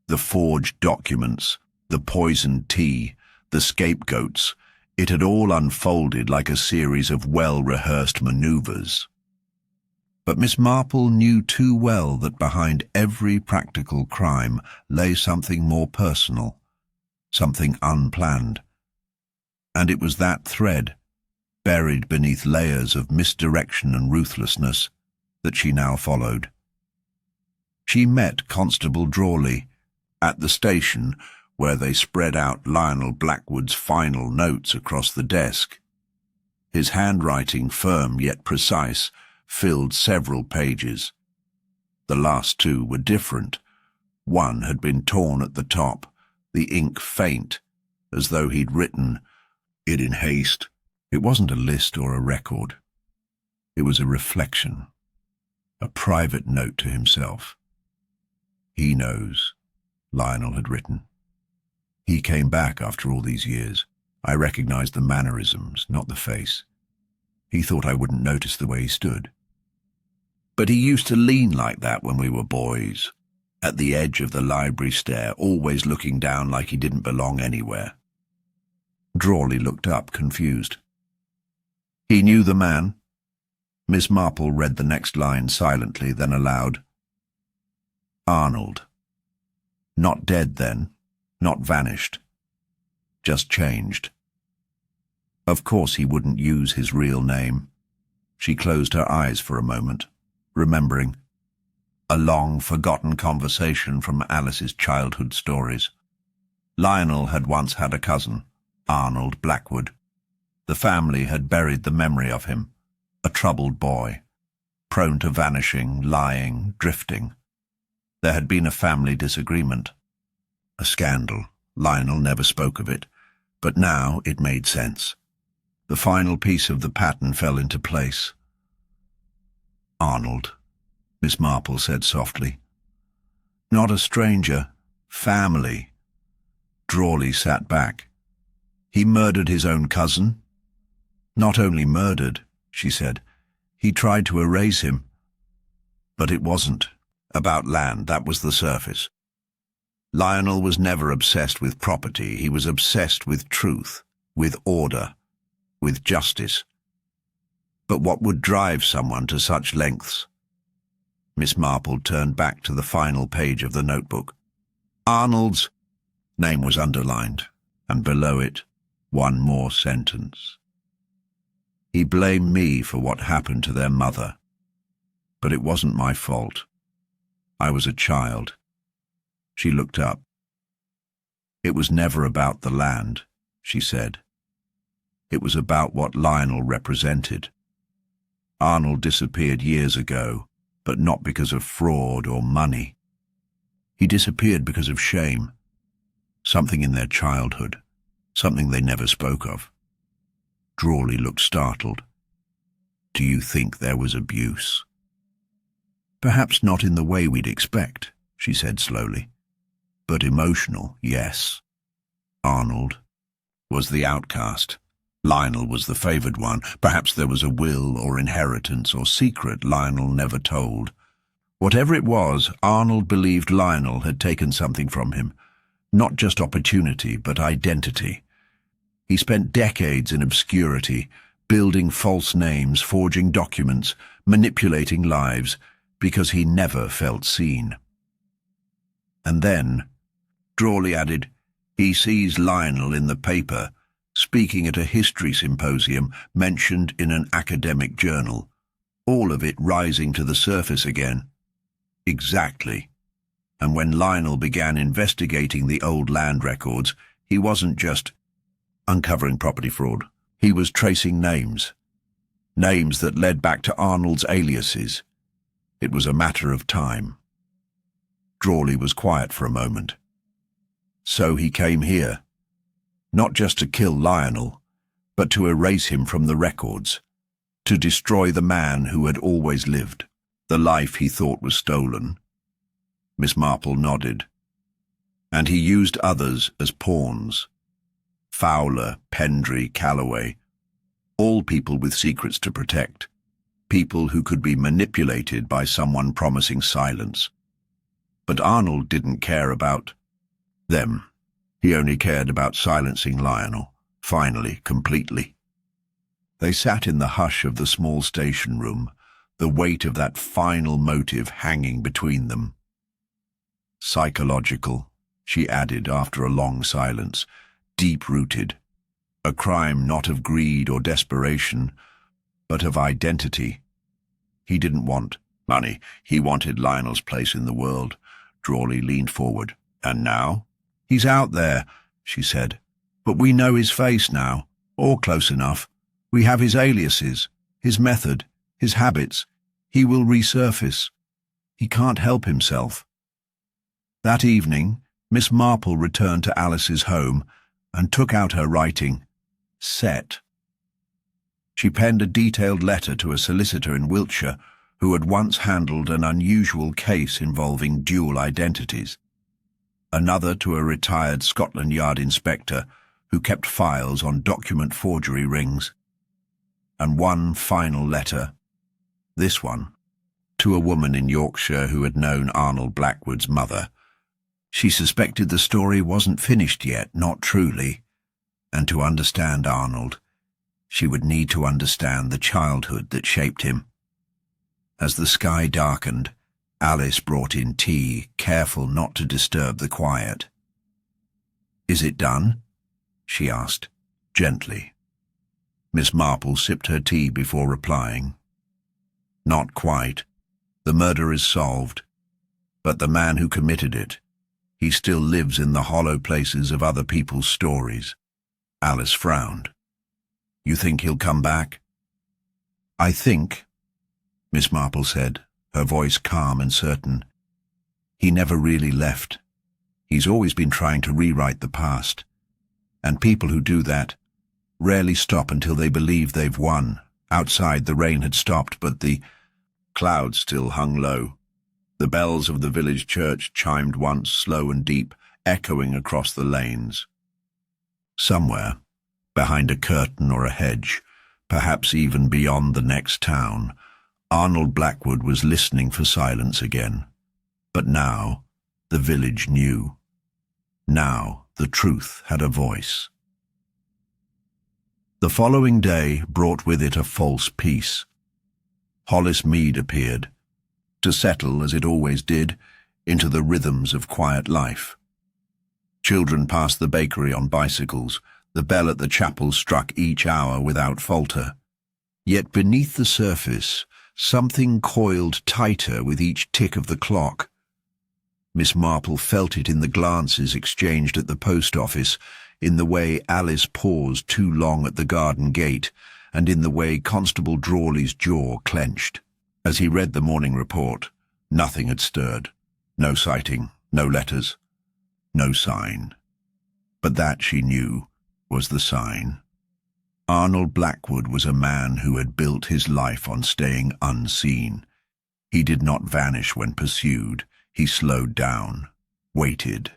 The forged documents, the poisoned tea, the scapegoats, it had all unfolded like a series of well-rehearsed manoeuvres. But Miss Marple knew too well that behind every practical crime lay something more personal, something unplanned. And it was that thread, buried beneath layers of misdirection and ruthlessness, that she now followed. She met Constable Drawley at the station, where they spread out Lionel Blackwood's final notes across the desk. His handwriting, firm yet precise, filled several pages. The last two were different. One had been torn at the top, the ink faint, as though he'd written it in haste. It wasn't a list or a record. It was a reflection, a private note to himself. He knows, Lionel had written. He came back after all these years. I recognized the mannerisms, not the face. He thought I wouldn't notice the way he stood. But he used to lean like that when we were boys, at the edge of the library stair, always looking down like he didn't belong anywhere. Drawley looked up, confused. He knew the man. Miss Marple read the next line silently, then aloud. Arnold. Not dead then, not vanished. Just changed. Of course he wouldn't use his real name. She closed her eyes for a moment, remembering a long, forgotten conversation from Alice's childhood stories. Lionel had once had a cousin, Arnold Blackwood. The family had buried the memory of him, a troubled boy, prone to vanishing, lying, drifting. There had been a family disagreement, a scandal. Lionel never spoke of it, but now it made sense. The final piece of the pattern fell into place. Arnold, Miss Marple said softly. Not a stranger, family. Drawley sat back. He murdered his own cousin? Not only murdered, she said. He tried to erase him. But it wasn't about land, that was the surface. Lionel was never obsessed with property. He was obsessed with truth, with order, with justice. But what would drive someone to such lengths? Miss Marple turned back to the final page of the notebook. Arnold's Name was underlined, and below it, one more sentence. He blamed me for what happened to their mother, but it wasn't my fault. I was a child. She looked up. It was never about the land, she said. It was about what Lionel represented. Arnold disappeared years ago, but not because of fraud or money. He disappeared because of shame. Something in their childhood, something they never spoke of. Drawley looked startled. Do you think there was abuse? Perhaps not in the way we'd expect, she said slowly. But emotional, yes. Arnold was the outcast. Lionel was the favoured one. Perhaps there was a will or inheritance or secret Lionel never told. Whatever it was, Arnold believed Lionel had taken something from him. Not just opportunity, but identity. He spent decades in obscurity, building false names, forging documents, manipulating lives, because he never felt seen. And then, Drawley added, he sees Lionel in the paper, speaking at a history symposium mentioned in an academic journal, all of it rising to the surface again. Exactly. And when Lionel began investigating the old land records, he wasn't just uncovering property fraud. He was tracing names. Names that led back to Arnold's aliases. It was a matter of time. Drawley was quiet for a moment. So he came here. Not just to kill Lionel, but to erase him from the records. To destroy the man who had always lived. The life he thought was stolen. Miss Marple nodded. And he used others as pawns. Fowler, Pendry, Callaway. All people with secrets to protect. People who could be manipulated by someone promising silence. But Arnold didn't care about them. He only cared about silencing Lionel, finally, completely. They sat in the hush of the small station room, the weight of that final motive hanging between them. Psychological, she added after a long silence, deep-rooted. A crime not of greed or desperation, but of identity. He didn't want money. He wanted Lionel's place in the world. Drawley leaned forward. And now? He's out there, she said. But we know his face now, or close enough. We have his aliases, his method, his habits. He will resurface. He can't help himself. That evening, Miss Marple returned to Alice's home and took out her writing set. She penned a detailed letter to a solicitor in Wiltshire who had once handled an unusual case involving dual identities. Another to a retired Scotland Yard inspector who kept files on document forgery rings. And one final letter, this one, to a woman in Yorkshire who had known Arnold Blackwood's mother. She suspected the story wasn't finished yet, not truly, and to understand Arnold, she would need to understand the childhood that shaped him. As the sky darkened, Alice brought in tea, careful not to disturb the quiet. "Is it done?" she asked, gently. Miss Marple sipped her tea before replying. "Not quite. The murder is solved. But the man who committed it, he still lives in the hollow places of other people's stories." Alice frowned. "You think he'll come back?" "I think," Miss Marple said, her voice calm and certain, "he never really left. He's always been trying to rewrite the past. And people who do that rarely stop until they believe they've won. Outside the rain had stopped, but the clouds still hung low. The bells of the village church chimed once, slow and deep, echoing across the lanes. Somewhere, behind a curtain or a hedge, perhaps even beyond the next town, Arnold Blackwood was listening for silence again. But now, the village knew. Now, the truth had a voice. The following day brought with it a false peace. Hollis Mead appeared, to settle, as it always did, into the rhythms of quiet life. Children passed the bakery on bicycles. The bell at the chapel struck each hour without falter. Yet beneath the surface, something coiled tighter with each tick of the clock. Miss Marple felt it in the glances exchanged at the post office, in the way Alice paused too long at the garden gate, and in the way Constable Drawley's jaw clenched. As he read the morning report, nothing had stirred. No sighting, no letters, no sign. But that, she knew, was the sign. Arnold Blackwood was a man who had built his life on staying unseen. He did not vanish when pursued. He slowed down, waited.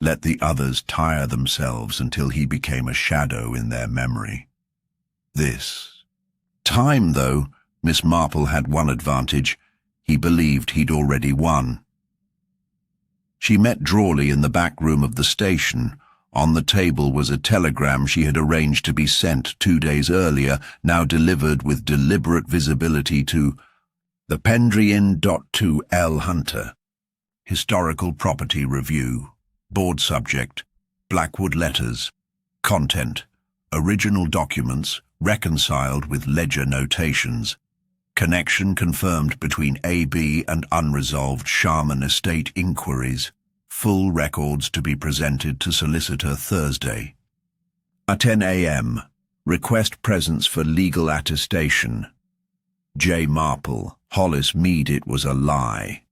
Let the others tire themselves until he became a shadow in their memory. This time, though, Miss Marple had one advantage. He believed he'd already won. She met Drawley in the back room of the station. On the table was a telegram she had arranged to be sent 2 days earlier, now delivered with deliberate visibility to the Pendry Inn. To L. Hunter. Historical Property Review. Board subject, Blackwood Letters. Content, original documents reconciled with ledger notations. Connection confirmed between A.B. and unresolved Sharman estate inquiries. Full records to be presented to solicitor Thursday. At 10 a.m. Request presence for legal attestation. J. Marple, Hollis Mead. It was a lie,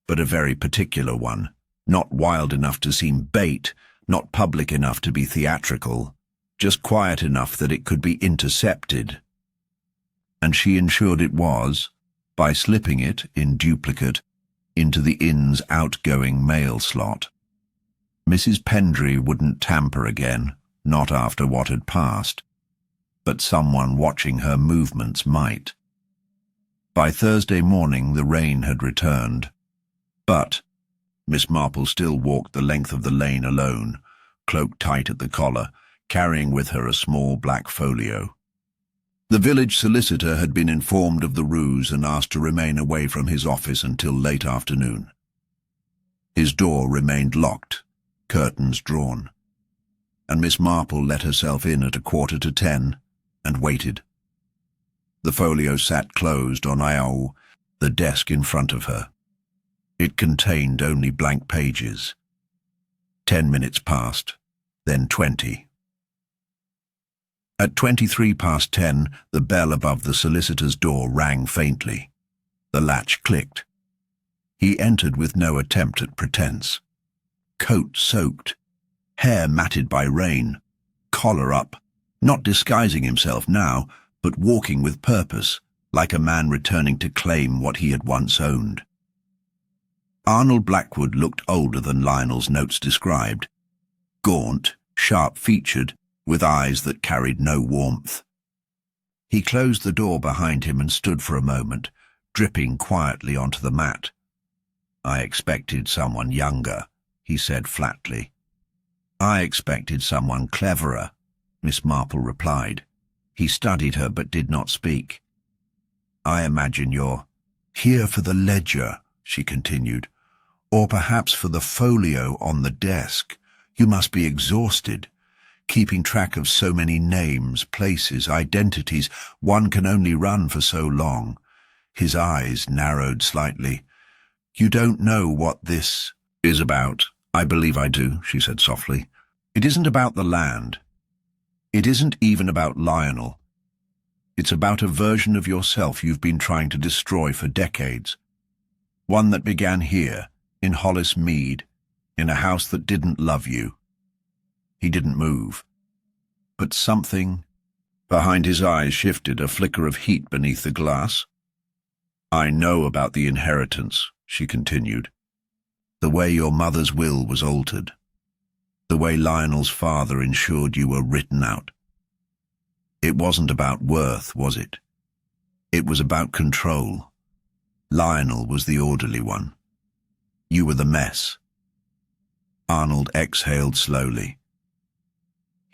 but a very particular one. Not wild enough to seem bait, not public enough to be theatrical, just quiet enough that it could be intercepted. And she ensured it was, by slipping it, in duplicate, into the inn's outgoing mail slot. Mrs. Pendry wouldn't tamper again, not after what had passed, but someone watching her movements might. By Thursday morning the rain had returned, but Miss Marple still walked the length of the lane alone, cloaked tight at the collar, carrying with her a small black folio. The village solicitor had been informed of the ruse and asked to remain away from his office until late afternoon. His door remained locked, curtains drawn, and Miss Marple let herself in at 9:45 and waited. The folio sat closed on the desk in front of her. It contained only blank pages. 10 minutes passed, then 20. At 10:23, the bell above the solicitor's door rang faintly. The latch clicked. He entered with no attempt at pretense. Coat soaked, hair matted by rain, collar up, not disguising himself now, but walking with purpose, like a man returning to claim what he had once owned. Arnold Blackwood looked older than Lionel's notes described. Gaunt, sharp-featured, with eyes that carried no warmth. He closed the door behind him and stood for a moment, dripping quietly onto the mat. "I expected someone younger," he said flatly. "I expected someone cleverer," Miss Marple replied. He studied her but did not speak. "I imagine you're here for the ledger," she continued, "or perhaps for the folio on the desk. You must be exhausted. Keeping track of so many names, places, identities, one can only run for so long." His eyes narrowed slightly. "You don't know what this is about." "I believe I do," she said softly. "It isn't about the land. It isn't even about Lionel. It's about a version of yourself you've been trying to destroy for decades. One that began here, in Hollis Mead, in a house that didn't love you." He didn't move. But something behind his eyes shifted, a flicker of heat beneath the glass. "I know about the inheritance," she continued. "The way your mother's will was altered. The way Lionel's father ensured you were written out. It wasn't about worth, was it? It was about control. Lionel was the orderly one. You were the mess." Arnold exhaled slowly.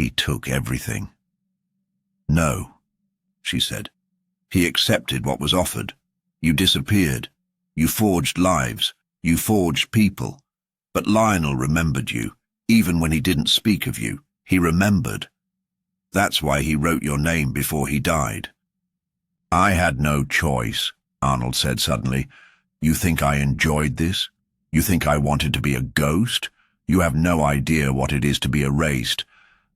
"He took everything." "No," she said. "He accepted what was offered. You disappeared. You forged lives. You forged people. But Lionel remembered you. Even when he didn't speak of you, he remembered. That's why he wrote your name before he died." "I had no choice," Arnold said suddenly. "You think I enjoyed this? You think I wanted to be a ghost? You have no idea what it is to be erased.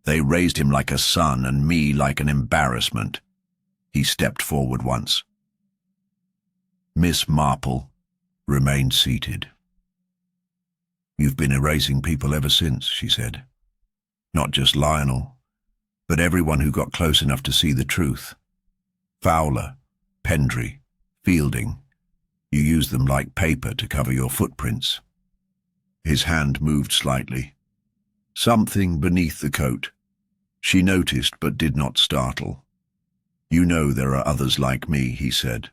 They raised him like a son and me like an embarrassment." He stepped forward once. Miss Marple remained seated. "You've been erasing people ever since," she said. "Not just Lionel, but everyone who got close enough to see the truth. Fowler, Pendry, Fielding. You used them like paper to cover your footprints." His hand moved slightly. Something beneath the coat. She noticed but did not startle. "You know there are others like me," he said.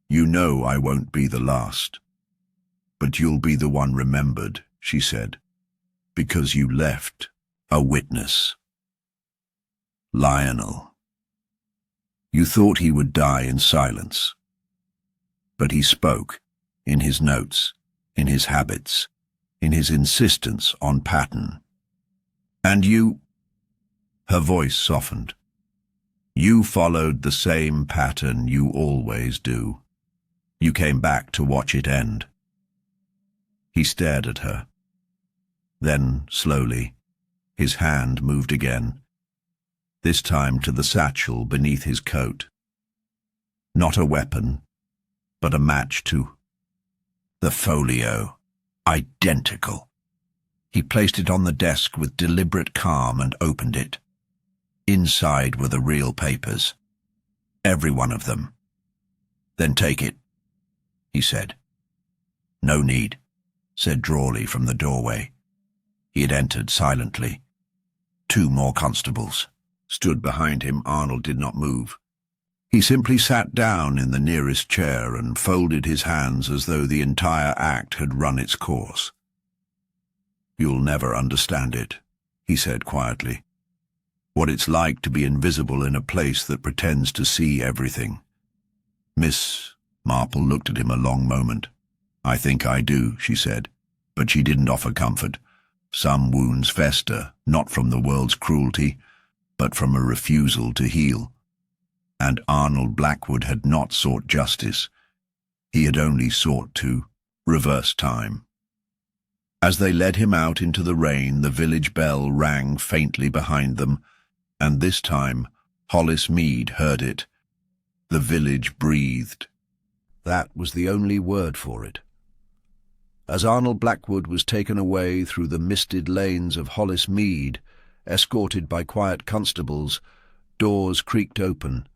"You know I won't be the last. But you'll be the one remembered," she said, "because you left a witness. Lionel. You thought he would die in silence. But he spoke, in his notes, in his habits, in his insistence on pattern. And you—" Her voice softened. "You followed the same pattern you always do. You came back to watch it end." He stared at her. Then, slowly, his hand moved again, this time to the satchel beneath his coat. Not a weapon, but a match too. The folio, identical. He placed it on the desk with deliberate calm and opened it. Inside were the real papers. Every one of them. "Then take it," he said. "No need," said Drawley from the doorway. He had entered silently. 2 more constables stood behind him. Arnold did not move. He simply sat down in the nearest chair and folded his hands as though the entire act had run its course. "You'll never understand it," he said quietly. "What it's like to be invisible in a place that pretends to see everything." Miss Marple looked at him a long moment. "I think I do," she said, but she didn't offer comfort. "Some wounds fester, not from the world's cruelty, but from a refusal to heal." And Arnold Blackwood had not sought justice. He had only sought to reverse time. As they led him out into the rain, the village bell rang faintly behind them, and this time Hollis Mead heard it. The village breathed. That was the only word for it. As Arnold Blackwood was taken away through the misted lanes of Hollis Mead, escorted by quiet constables, doors creaked open.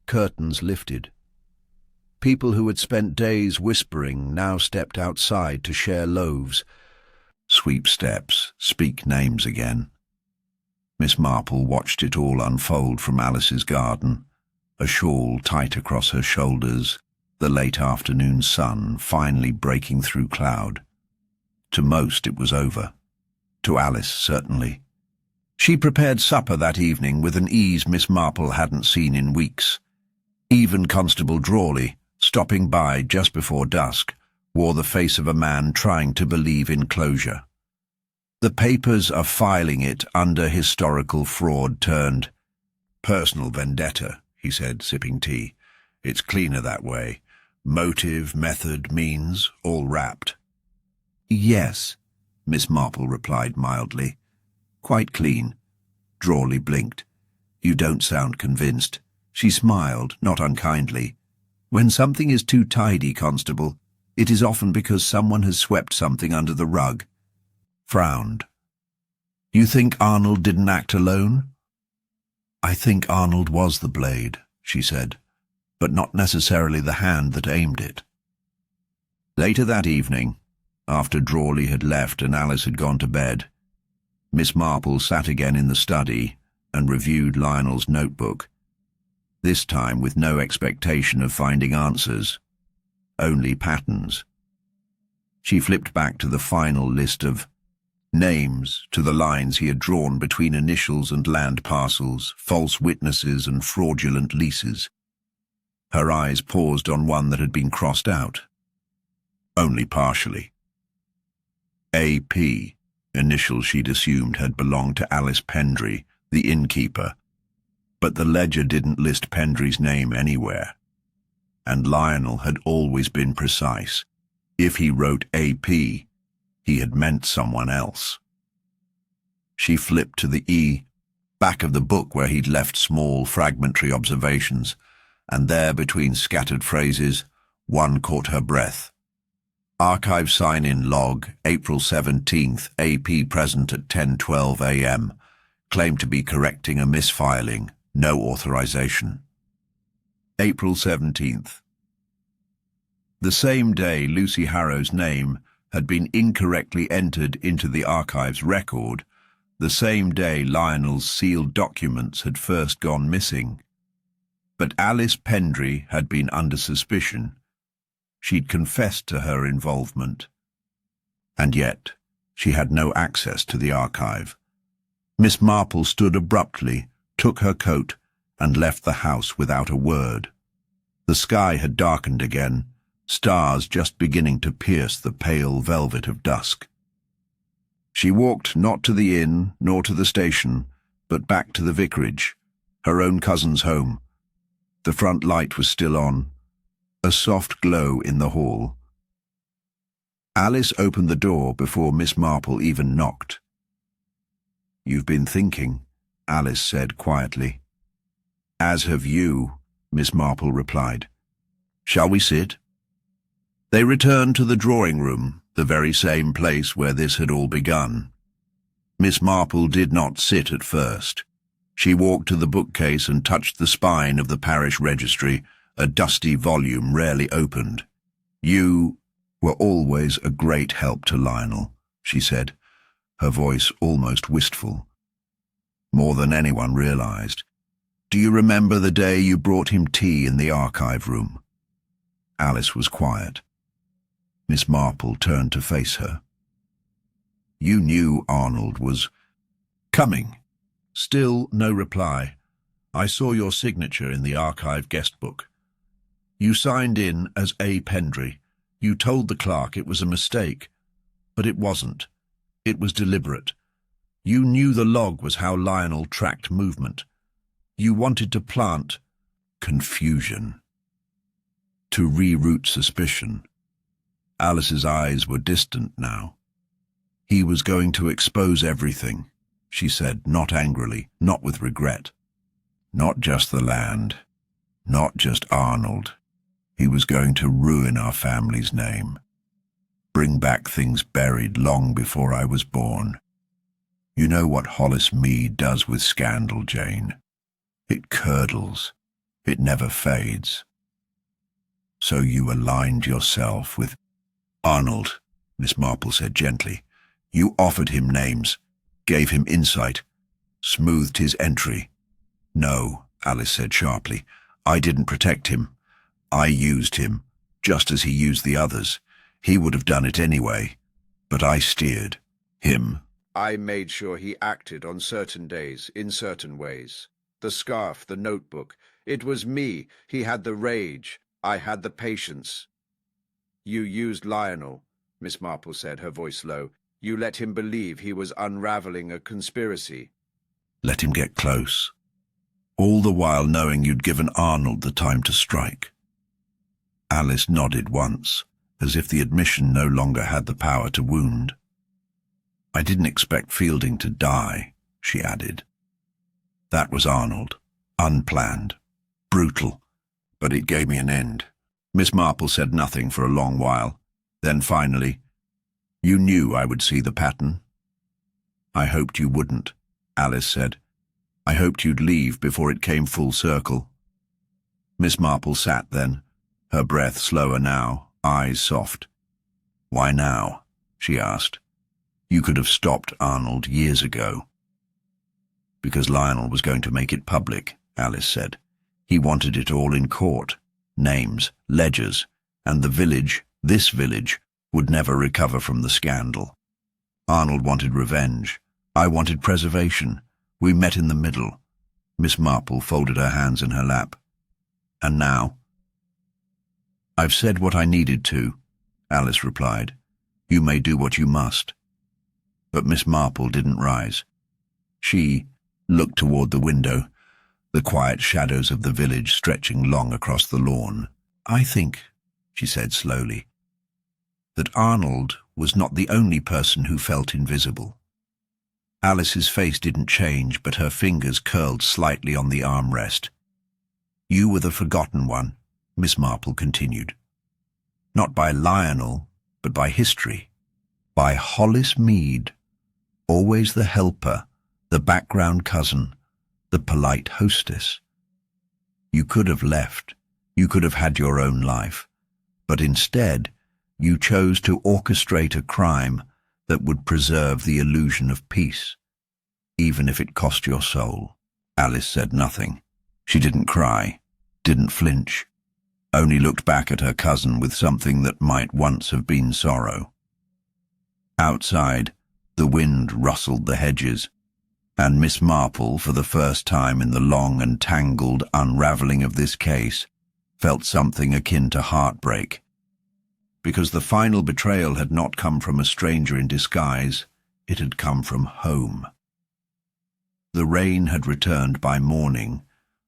Curtains lifted. People who had spent days whispering now stepped outside to share loaves. Sweep steps, speak names again. Miss Marple watched it all unfold from Alice's garden, a shawl tight across her shoulders, the late afternoon sun finally breaking through cloud. To most it was over. To Alice, certainly. She prepared supper that evening with an ease Miss Marple hadn't seen in weeks. Even Constable Drawley, stopping by just before dusk, wore the face of a man trying to believe in closure. "The papers are filing it under historical fraud turned personal vendetta," he said, sipping tea. "It's cleaner that way. Motive, method, means, all wrapped." "Yes," Miss Marple replied mildly. "Quite clean." Drawley blinked. "You don't sound convinced." She smiled, not unkindly. "When something is too tidy, Constable, it is often because someone has swept something under the rug." Frowned. "You think Arnold didn't act alone?" "I think Arnold was the blade," she said, "but not necessarily the hand that aimed it." Later that evening, after Drawley had left and Alice had gone to bed, Miss Marple sat again in the study and reviewed Lionel's notebook, this time with no expectation of finding answers, only patterns. She flipped back to the final list of names, to the lines he had drawn between initials and land parcels, false witnesses and fraudulent leases. Her eyes paused on one that had been crossed out. Only partially. AP, Initials she'd assumed had belonged to Alice Pendry, the innkeeper, but the ledger didn't list Pendry's name anywhere. And Lionel had always been precise. If he wrote AP, he had meant someone else. She flipped to the back of the book where he'd left small, fragmentary observations, and there, between scattered phrases, one caught her breath. Archive sign-in log, April 17th, AP present at 10:12 a.m. Claimed to be correcting a misfiling, no authorization. April 17th. The same day Lucy Harrow's name had been incorrectly entered into the archive's record, the same day Lionel's sealed documents had first gone missing. But Alice Pendry had been under suspicion. She'd confessed to her involvement. And yet, she had no access to the archive. Miss Marple stood abruptly, took her coat, and left the house without a word. The sky had darkened again, stars just beginning to pierce the pale velvet of dusk. She walked not to the inn nor to the station, but back to the vicarage, her own cousin's home. The front light was still on, a soft glow in the hall. Alice opened the door before Miss Marple even knocked. "You've been thinking," Alice said quietly. "As have you," Miss Marple replied. "Shall we sit?" They returned to the drawing room, the very same place where this had all begun. Miss Marple did not sit at first. She walked to the bookcase and touched the spine of the parish registry, a dusty volume rarely opened. "You were always a great help to Lionel," she said, her voice almost wistful. "More than anyone realized. Do you remember the day you brought him tea in the archive room?" Alice was quiet. Miss Marple turned to face her. "You knew Arnold was coming." Still no reply. "I saw your signature in the archive guest book. You signed in as A. Pendry. You told the clerk it was a mistake. But it wasn't. It was deliberate. You knew the log was how Lionel tracked movement. You wanted to plant confusion, to reroute suspicion." Alice's eyes were distant now. "He was going to expose everything," she said, not angrily, not with regret. "Not just the land, not just Arnold. He was going to ruin our family's name, bring back things buried long before I was born. You know what Hollis Mead does with scandal, Jane. It curdles. It never fades. So you aligned yourself with Arnold," Miss Marple said gently. "You offered him names, gave him insight, smoothed his entry." "No," Alice said sharply. "I didn't protect him. I used him, just as he used the others. He would have done it anyway, but I steered him. I made sure he acted on certain days, in certain ways. The scarf, the notebook. It was me. He had the rage. I had the patience." "You used Lionel," Miss Marple said, her voice low. "You let him believe he was unravelling a conspiracy." "Let him get close. All the while knowing you'd given Arnold the time to strike." Alice nodded once, as if the admission no longer had the power to wound. "I didn't expect Fielding to die," she added. "That was Arnold. Unplanned. Brutal. But it gave me an end." Miss Marple said nothing for a long while. Then finally, "You knew I would see the pattern." "I hoped you wouldn't," Alice said. "I hoped you'd leave before it came full circle." Miss Marple sat then, her breath slower now, eyes soft. "Why now?" she asked. "You could have stopped Arnold years ago." "Because Lionel was going to make it public," Alice said. "He wanted it all in court. Names, ledgers, and the village, this village, would never recover from the scandal. Arnold wanted revenge. I wanted preservation. We met in the middle." Miss Marple folded her hands in her lap. "And now?" "I've said what I needed to," Alice replied. "You may do what you must." But Miss Marple didn't rise. She looked toward the window, the quiet shadows of the village stretching long across the lawn. "I think," she said slowly, "that Arnold was not the only person who felt invisible." Alice's face didn't change, but her fingers curled slightly on the armrest. "You were the forgotten one," Miss Marple continued. "Not by Lionel, but by history. By Hollis Mead, always the helper, the background cousin, the polite hostess. You could have left, you could have had your own life, but instead you chose to orchestrate a crime that would preserve the illusion of peace, even if it cost your soul." Alice said nothing. She didn't cry, didn't flinch, only looked back at her cousin with something that might once have been sorrow. Outside, the wind rustled the hedges, and Miss Marple, for the first time in the long and tangled unravelling of this case, felt something akin to heartbreak. Because the final betrayal had not come from a stranger in disguise, it had come from home. The rain had returned by morning,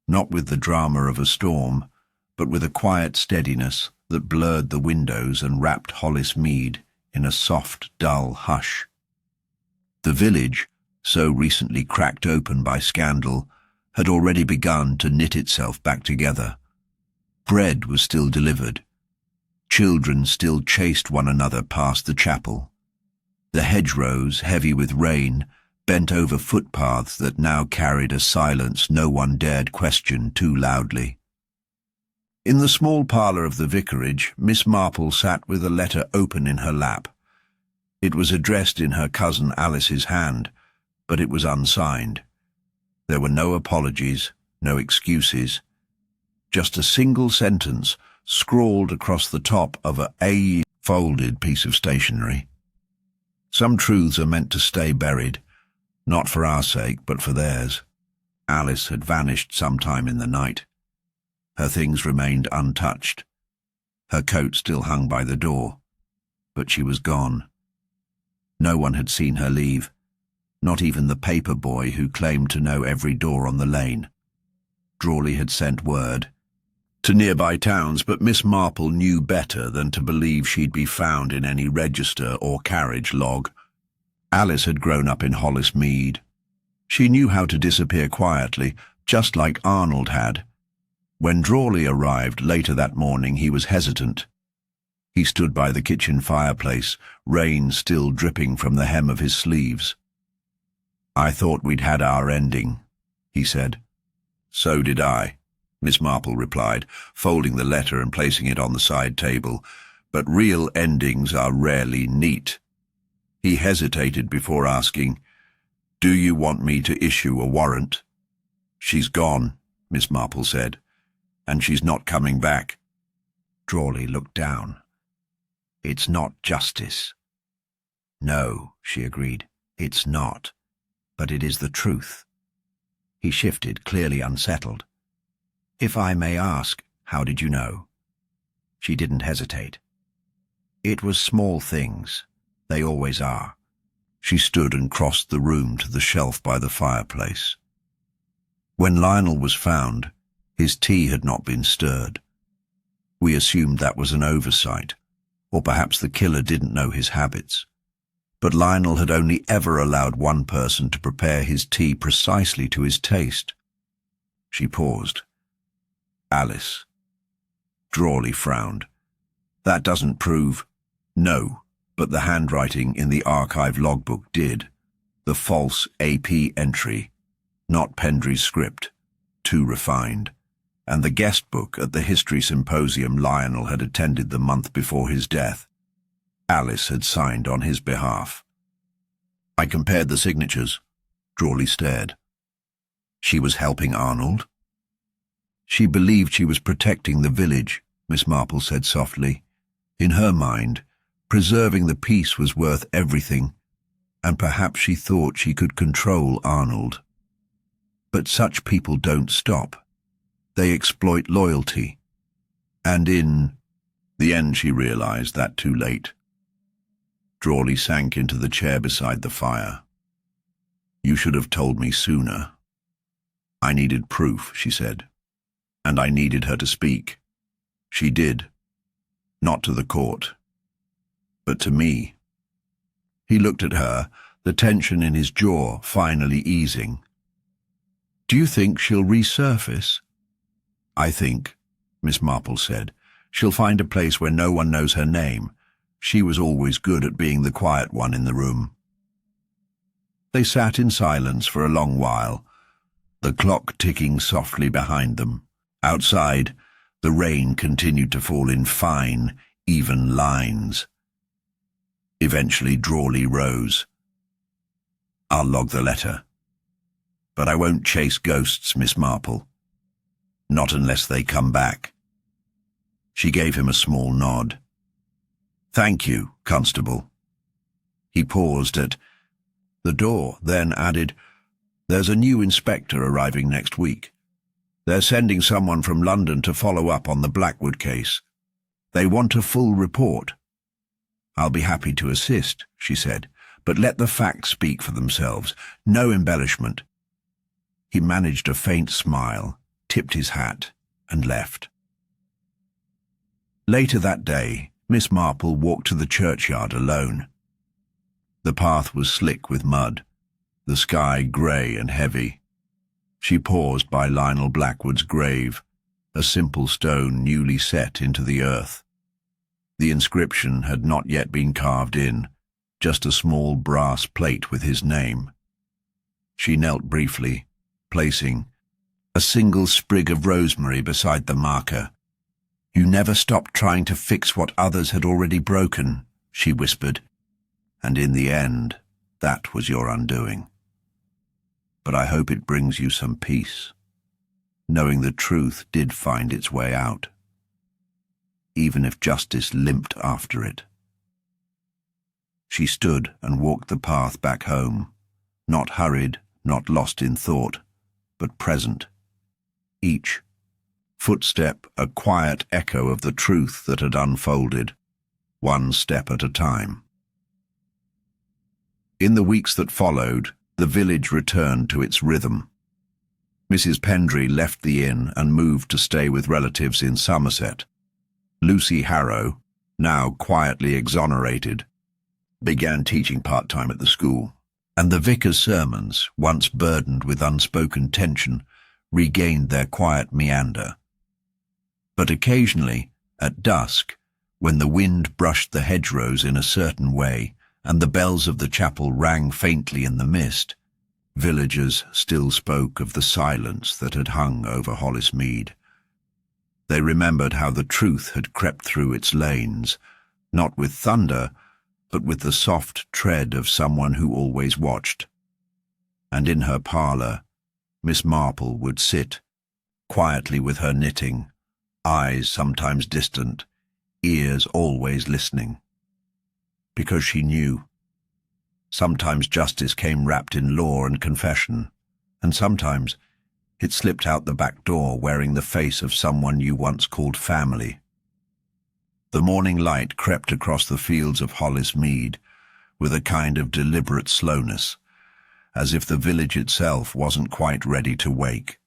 not with the drama of a storm, but with a quiet steadiness that blurred the windows and wrapped Hollis Mead in a soft, dull hush. The village, so recently cracked open by scandal, had already begun to knit itself back together. Bread was still delivered. Children still chased one another past the chapel. The hedgerows, heavy with rain, bent over footpaths that now carried a silence no one dared question too loudly. In the small parlour of the vicarage, Miss Marple sat with a letter open in her lap. It was addressed in her cousin Alice's hand, but it was unsigned. There were no apologies, no excuses, just a single sentence scrawled across the top of a folded piece of stationery. Some truths are meant to stay buried, not for our sake, but for theirs. Alice had vanished sometime in the night. Her things remained untouched. Her coat still hung by the door, but she was gone. No one had seen her leave, not even the paper boy who claimed to know every door on the lane. Drawley had sent word to nearby towns, but Miss Marple knew better than to believe she'd be found in any register or carriage log. Alice had grown up in Hollis Mead. She knew how to disappear quietly, just like Arnold had. When Drawley arrived later that morning, he was hesitant. He stood by the kitchen fireplace, rain still dripping from the hem of his sleeves. "I thought we'd had our ending," he said. "So did I," Miss Marple replied, folding the letter and placing it on the side table. "But real endings are rarely neat." He hesitated before asking, "Do you want me to issue a warrant?" "She's gone," Miss Marple said, "and she's not coming back." Drawley looked down. "It's not justice." "No," she agreed, "it's not. But it is the truth." He shifted, clearly unsettled. "If I may ask, how did you know?" She didn't hesitate. "It was small things. They always are." She stood and crossed the room to the shelf by the fireplace. When Lionel was found, his tea had not been stirred. We assumed that was an oversight, or perhaps the killer didn't know his habits. But Lionel had only ever allowed one person to prepare his tea precisely to his taste. She paused. "Alice." Drawley frowned. "That doesn't prove—" "No, but the handwriting in the archive logbook did. The false AP entry, not Pendry's script, too refined. And the guest book at the history symposium Lionel had attended the month before his death. Alice had signed on his behalf. I compared the signatures. Drawley stared. She was helping Arnold? She believed she was protecting the village, Miss Marple said softly. In her mind, preserving the peace was worth everything, and perhaps she thought she could control Arnold. But such people don't stop. They exploit loyalty. And in the end she realized that too late. Drawley sank into the chair beside the fire. "You should have told me sooner." "I needed proof," she said, "and I needed her to speak. She did. Not to the court, but to me." He looked at her, the tension in his jaw finally easing. "Do you think she'll resurface?" "I think," Miss Marple said, "she'll find a place where no one knows her name. She was always good at being the quiet one in the room." They sat in silence for a long while, the clock ticking softly behind them. Outside, the rain continued to fall in fine, even lines. Eventually, Drawley rose. "I'll log the letter. But I won't chase ghosts, Miss Marple. Not unless they come back." She gave him a small nod. "Thank you, Constable." He paused at the door, then added, "There's a new inspector arriving next week. They're sending someone from London to follow up on the Blackwood case. They want a full report." "I'll be happy to assist," she said, "but let the facts speak for themselves. No embellishment." He managed a faint smile, tipped his hat, and left. Later that day, Miss Marple walked to the churchyard alone. The path was slick with mud, the sky grey and heavy. She paused by Lionel Blackwood's grave, a simple stone newly set into the earth. The inscription had not yet been carved in, just a small brass plate with his name. She knelt briefly, placing a single sprig of rosemary beside the marker. "You never stopped trying to fix what others had already broken," she whispered, "and in the end, that was your undoing. But I hope it brings you some peace, knowing the truth did find its way out, even if justice limped after it." She stood and walked the path back home, not hurried, not lost in thought, but present. Each footstep a quiet echo of the truth that had unfolded, one step at a time. In the weeks that followed, the village returned to its rhythm. Mrs. Pendry left the inn and moved to stay with relatives in Somerset. Lucy Harrow, now quietly exonerated, began teaching part-time at the school, and the vicar's sermons, once burdened with unspoken tension, regained their quiet meander. But occasionally, at dusk, when the wind brushed the hedgerows in a certain way and the bells of the chapel rang faintly in the mist, villagers still spoke of the silence that had hung over Hollis Mead. They remembered how the truth had crept through its lanes, not with thunder, but with the soft tread of someone who always watched. And in her parlour, Miss Marple would sit, quietly with her knitting, eyes sometimes distant, ears always listening. Because she knew. Sometimes justice came wrapped in law and confession, and sometimes it slipped out the back door wearing the face of someone you once called family. The morning light crept across the fields of Hollis Mead with a kind of deliberate slowness, as if the village itself wasn't quite ready to wake.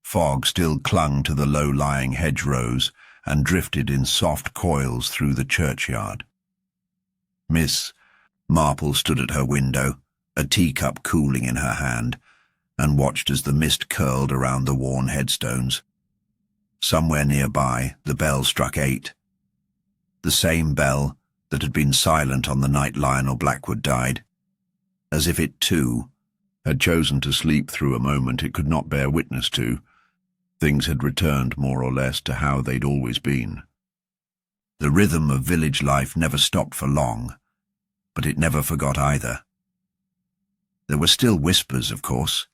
Fog still clung to the low-lying hedgerows and drifted in soft coils through the churchyard. Miss Marple stood at her window, a teacup cooling in her hand, and watched as the mist curled around the worn headstones. Somewhere nearby, the bell struck 8. The same bell that had been silent on the night Lionel Blackwood died, as if it, too, had chosen to sleep through a moment it could not bear witness to. Things had returned more or less to how they'd always been. The rhythm of village life never stopped for long, but it never forgot either. There were still whispers, of course,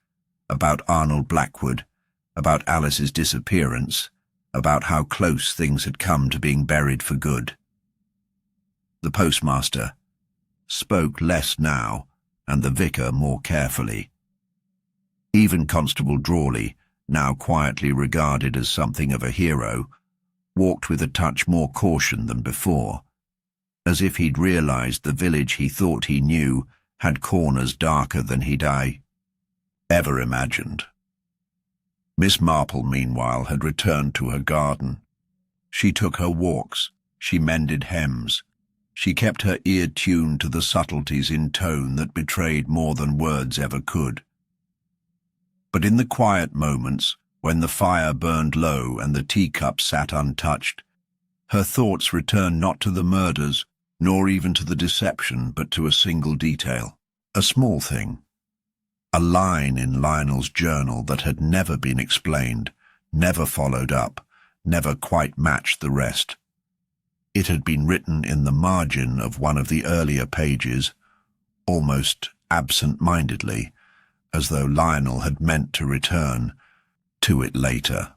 about Arnold Blackwood, about Alice's disappearance, about how close things had come to being buried for good. The postmaster spoke less now, and the vicar more carefully. Even Constable Drawley, now quietly regarded as something of a hero, walked with a touch more caution than before. as if he'd realized the village he thought he knew had corners darker than he'd ever imagined. Miss Marple, meanwhile, had returned to her garden. She took her walks, she mended hems, she kept her ear tuned to the subtleties in tone that betrayed more than words ever could. But in the quiet moments, when the fire burned low and the teacup sat untouched, her thoughts returned not to the murders, nor even to the deception, but to a single detail, a small thing. A line in Lionel's journal that had never been explained, never followed up, never quite matched the rest. It had been written in the margin of one of the earlier pages, almost absent-mindedly, as though Lionel had meant to return to it later.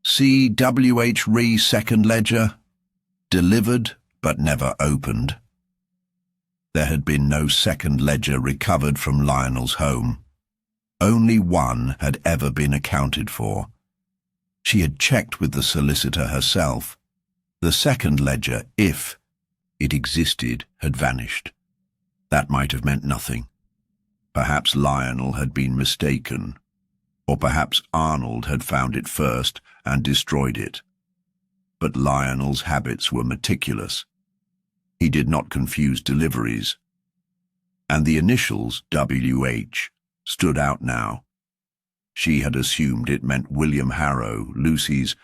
See W.H. Ree second ledger, delivered but never opened. There had been no second ledger recovered from Lionel's home. Only one had ever been accounted for. She had checked with the solicitor herself. The second ledger, if it existed, had vanished. That might have meant nothing. Perhaps Lionel had been mistaken, or perhaps Arnold had found it first and destroyed it. But Lionel's habits were meticulous. He did not confuse deliveries. And the initials W.H. stood out now. She had assumed it meant William Harrow, Lucy's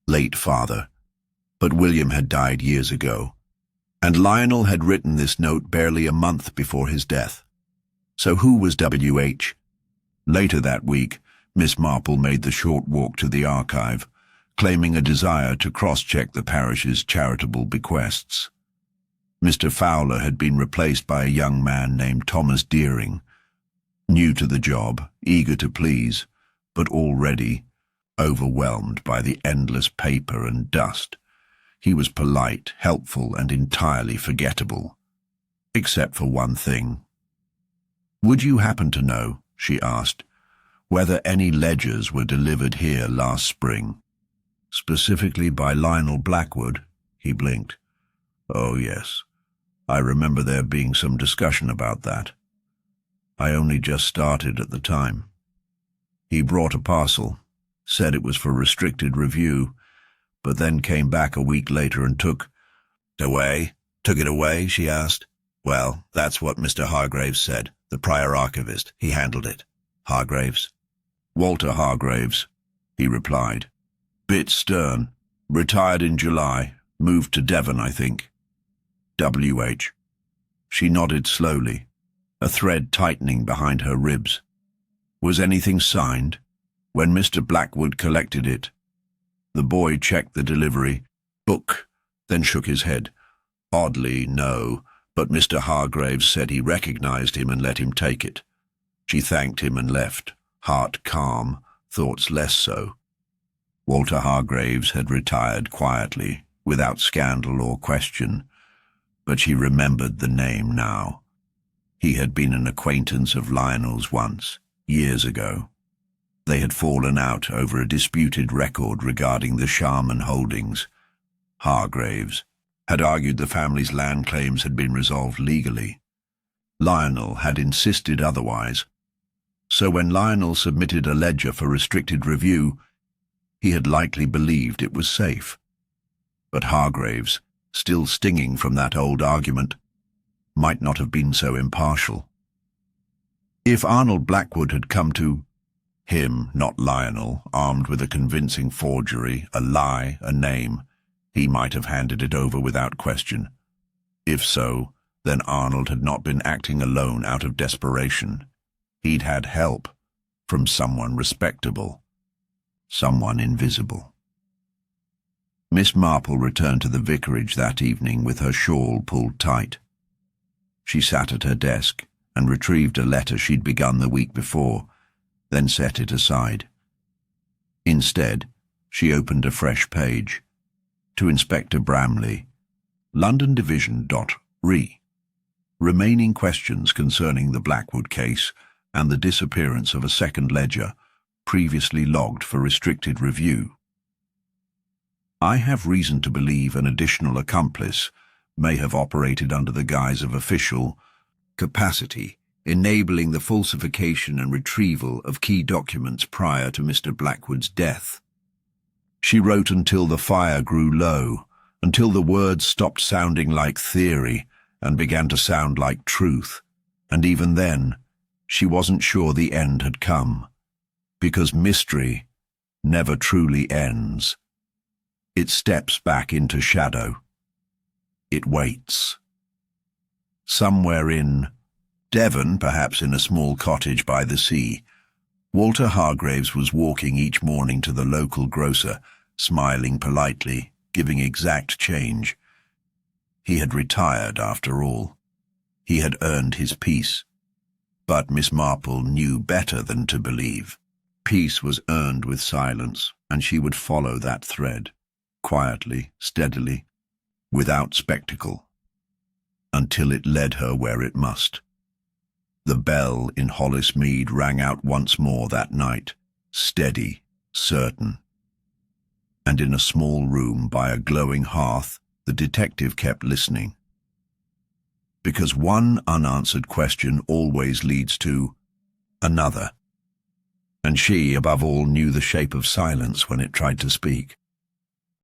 late father. But William had died years ago, and Lionel had written this note barely a month before his death. So who was W.H.? Later that week, Miss Marple made the short walk to the archive, claiming a desire to cross-check the parish's charitable bequests. Mr. Fowler had been replaced by a young man named Thomas Deering, new to the job, eager to please, but already overwhelmed by the endless paper and dust. He was polite, helpful, and entirely forgettable, except for one thing. "Would you happen to know," she asked, "whether any ledgers were delivered here last spring?" "Specifically by Lionel Blackwood?" He blinked. "Oh, yes. I remember there being some discussion about that. I only just started at the time. He brought a parcel, said it was for restricted review, but then came back a week later and took it away, she asked. "Well, that's what Mr. Hargraves said, the prior archivist. He handled it." "Hargraves?" "Walter Hargraves," he replied. "Bit stern. Retired in July. Moved to Devon, I think." W.H. She nodded slowly, a thread tightening behind her ribs. "Was anything signed? When Mr. Blackwood collected it?" The boy checked the delivery book, then shook his head. "Oddly, no, but Mr. Hargraves said he recognized him and let him take it." She thanked him and left, heart calm, thoughts less so. Walter Hargraves had retired quietly, without scandal or question, but she remembered the name now. He had been an acquaintance of Lionel's once, years ago. They had fallen out over a disputed record regarding the Sharman holdings. Hargraves had argued the family's land claims had been resolved legally. Lionel had insisted otherwise. So when Lionel submitted a ledger for restricted review, he had likely believed it was safe. But Hargraves, still stinging from that old argument, might not have been so impartial. If Arnold Blackwood had come to him, not Lionel, armed with a convincing forgery, a lie, a name, he might have handed it over without question. If so, then Arnold had not been acting alone out of desperation. He'd had help from someone respectable, someone invisible. Miss Marple returned to the vicarage that evening with her shawl pulled tight. She sat at her desk and retrieved a letter she'd begun the week before, then set it aside. Instead, she opened a fresh page. To Inspector Bramley, London Division.Re. Remaining questions concerning the Blackwood case and the disappearance of a second ledger previously logged for restricted review. I have reason to believe an additional accomplice may have operated under the guise of official capacity, enabling the falsification and retrieval of key documents prior to Mr. Blackwood's death. She wrote until the fire grew low, until the words stopped sounding like theory and began to sound like truth, and even then, she wasn't sure the end had come, because mystery never truly ends. It steps back into shadow. It waits. Somewhere in Devon, perhaps in a small cottage by the sea, Walter Hargraves was walking each morning to the local grocer, smiling politely, giving exact change. He had retired, after all. He had earned his peace. But Miss Marple knew better than to believe. Peace was earned with silence, and she would follow that thread, quietly, steadily, without spectacle, until it led her where it must. The bell in Hollis Mead rang out once more that night, steady, certain. And in a small room by a glowing hearth, the detective kept listening. Because one unanswered question always leads to another. And she, above all, knew the shape of silence when it tried to speak.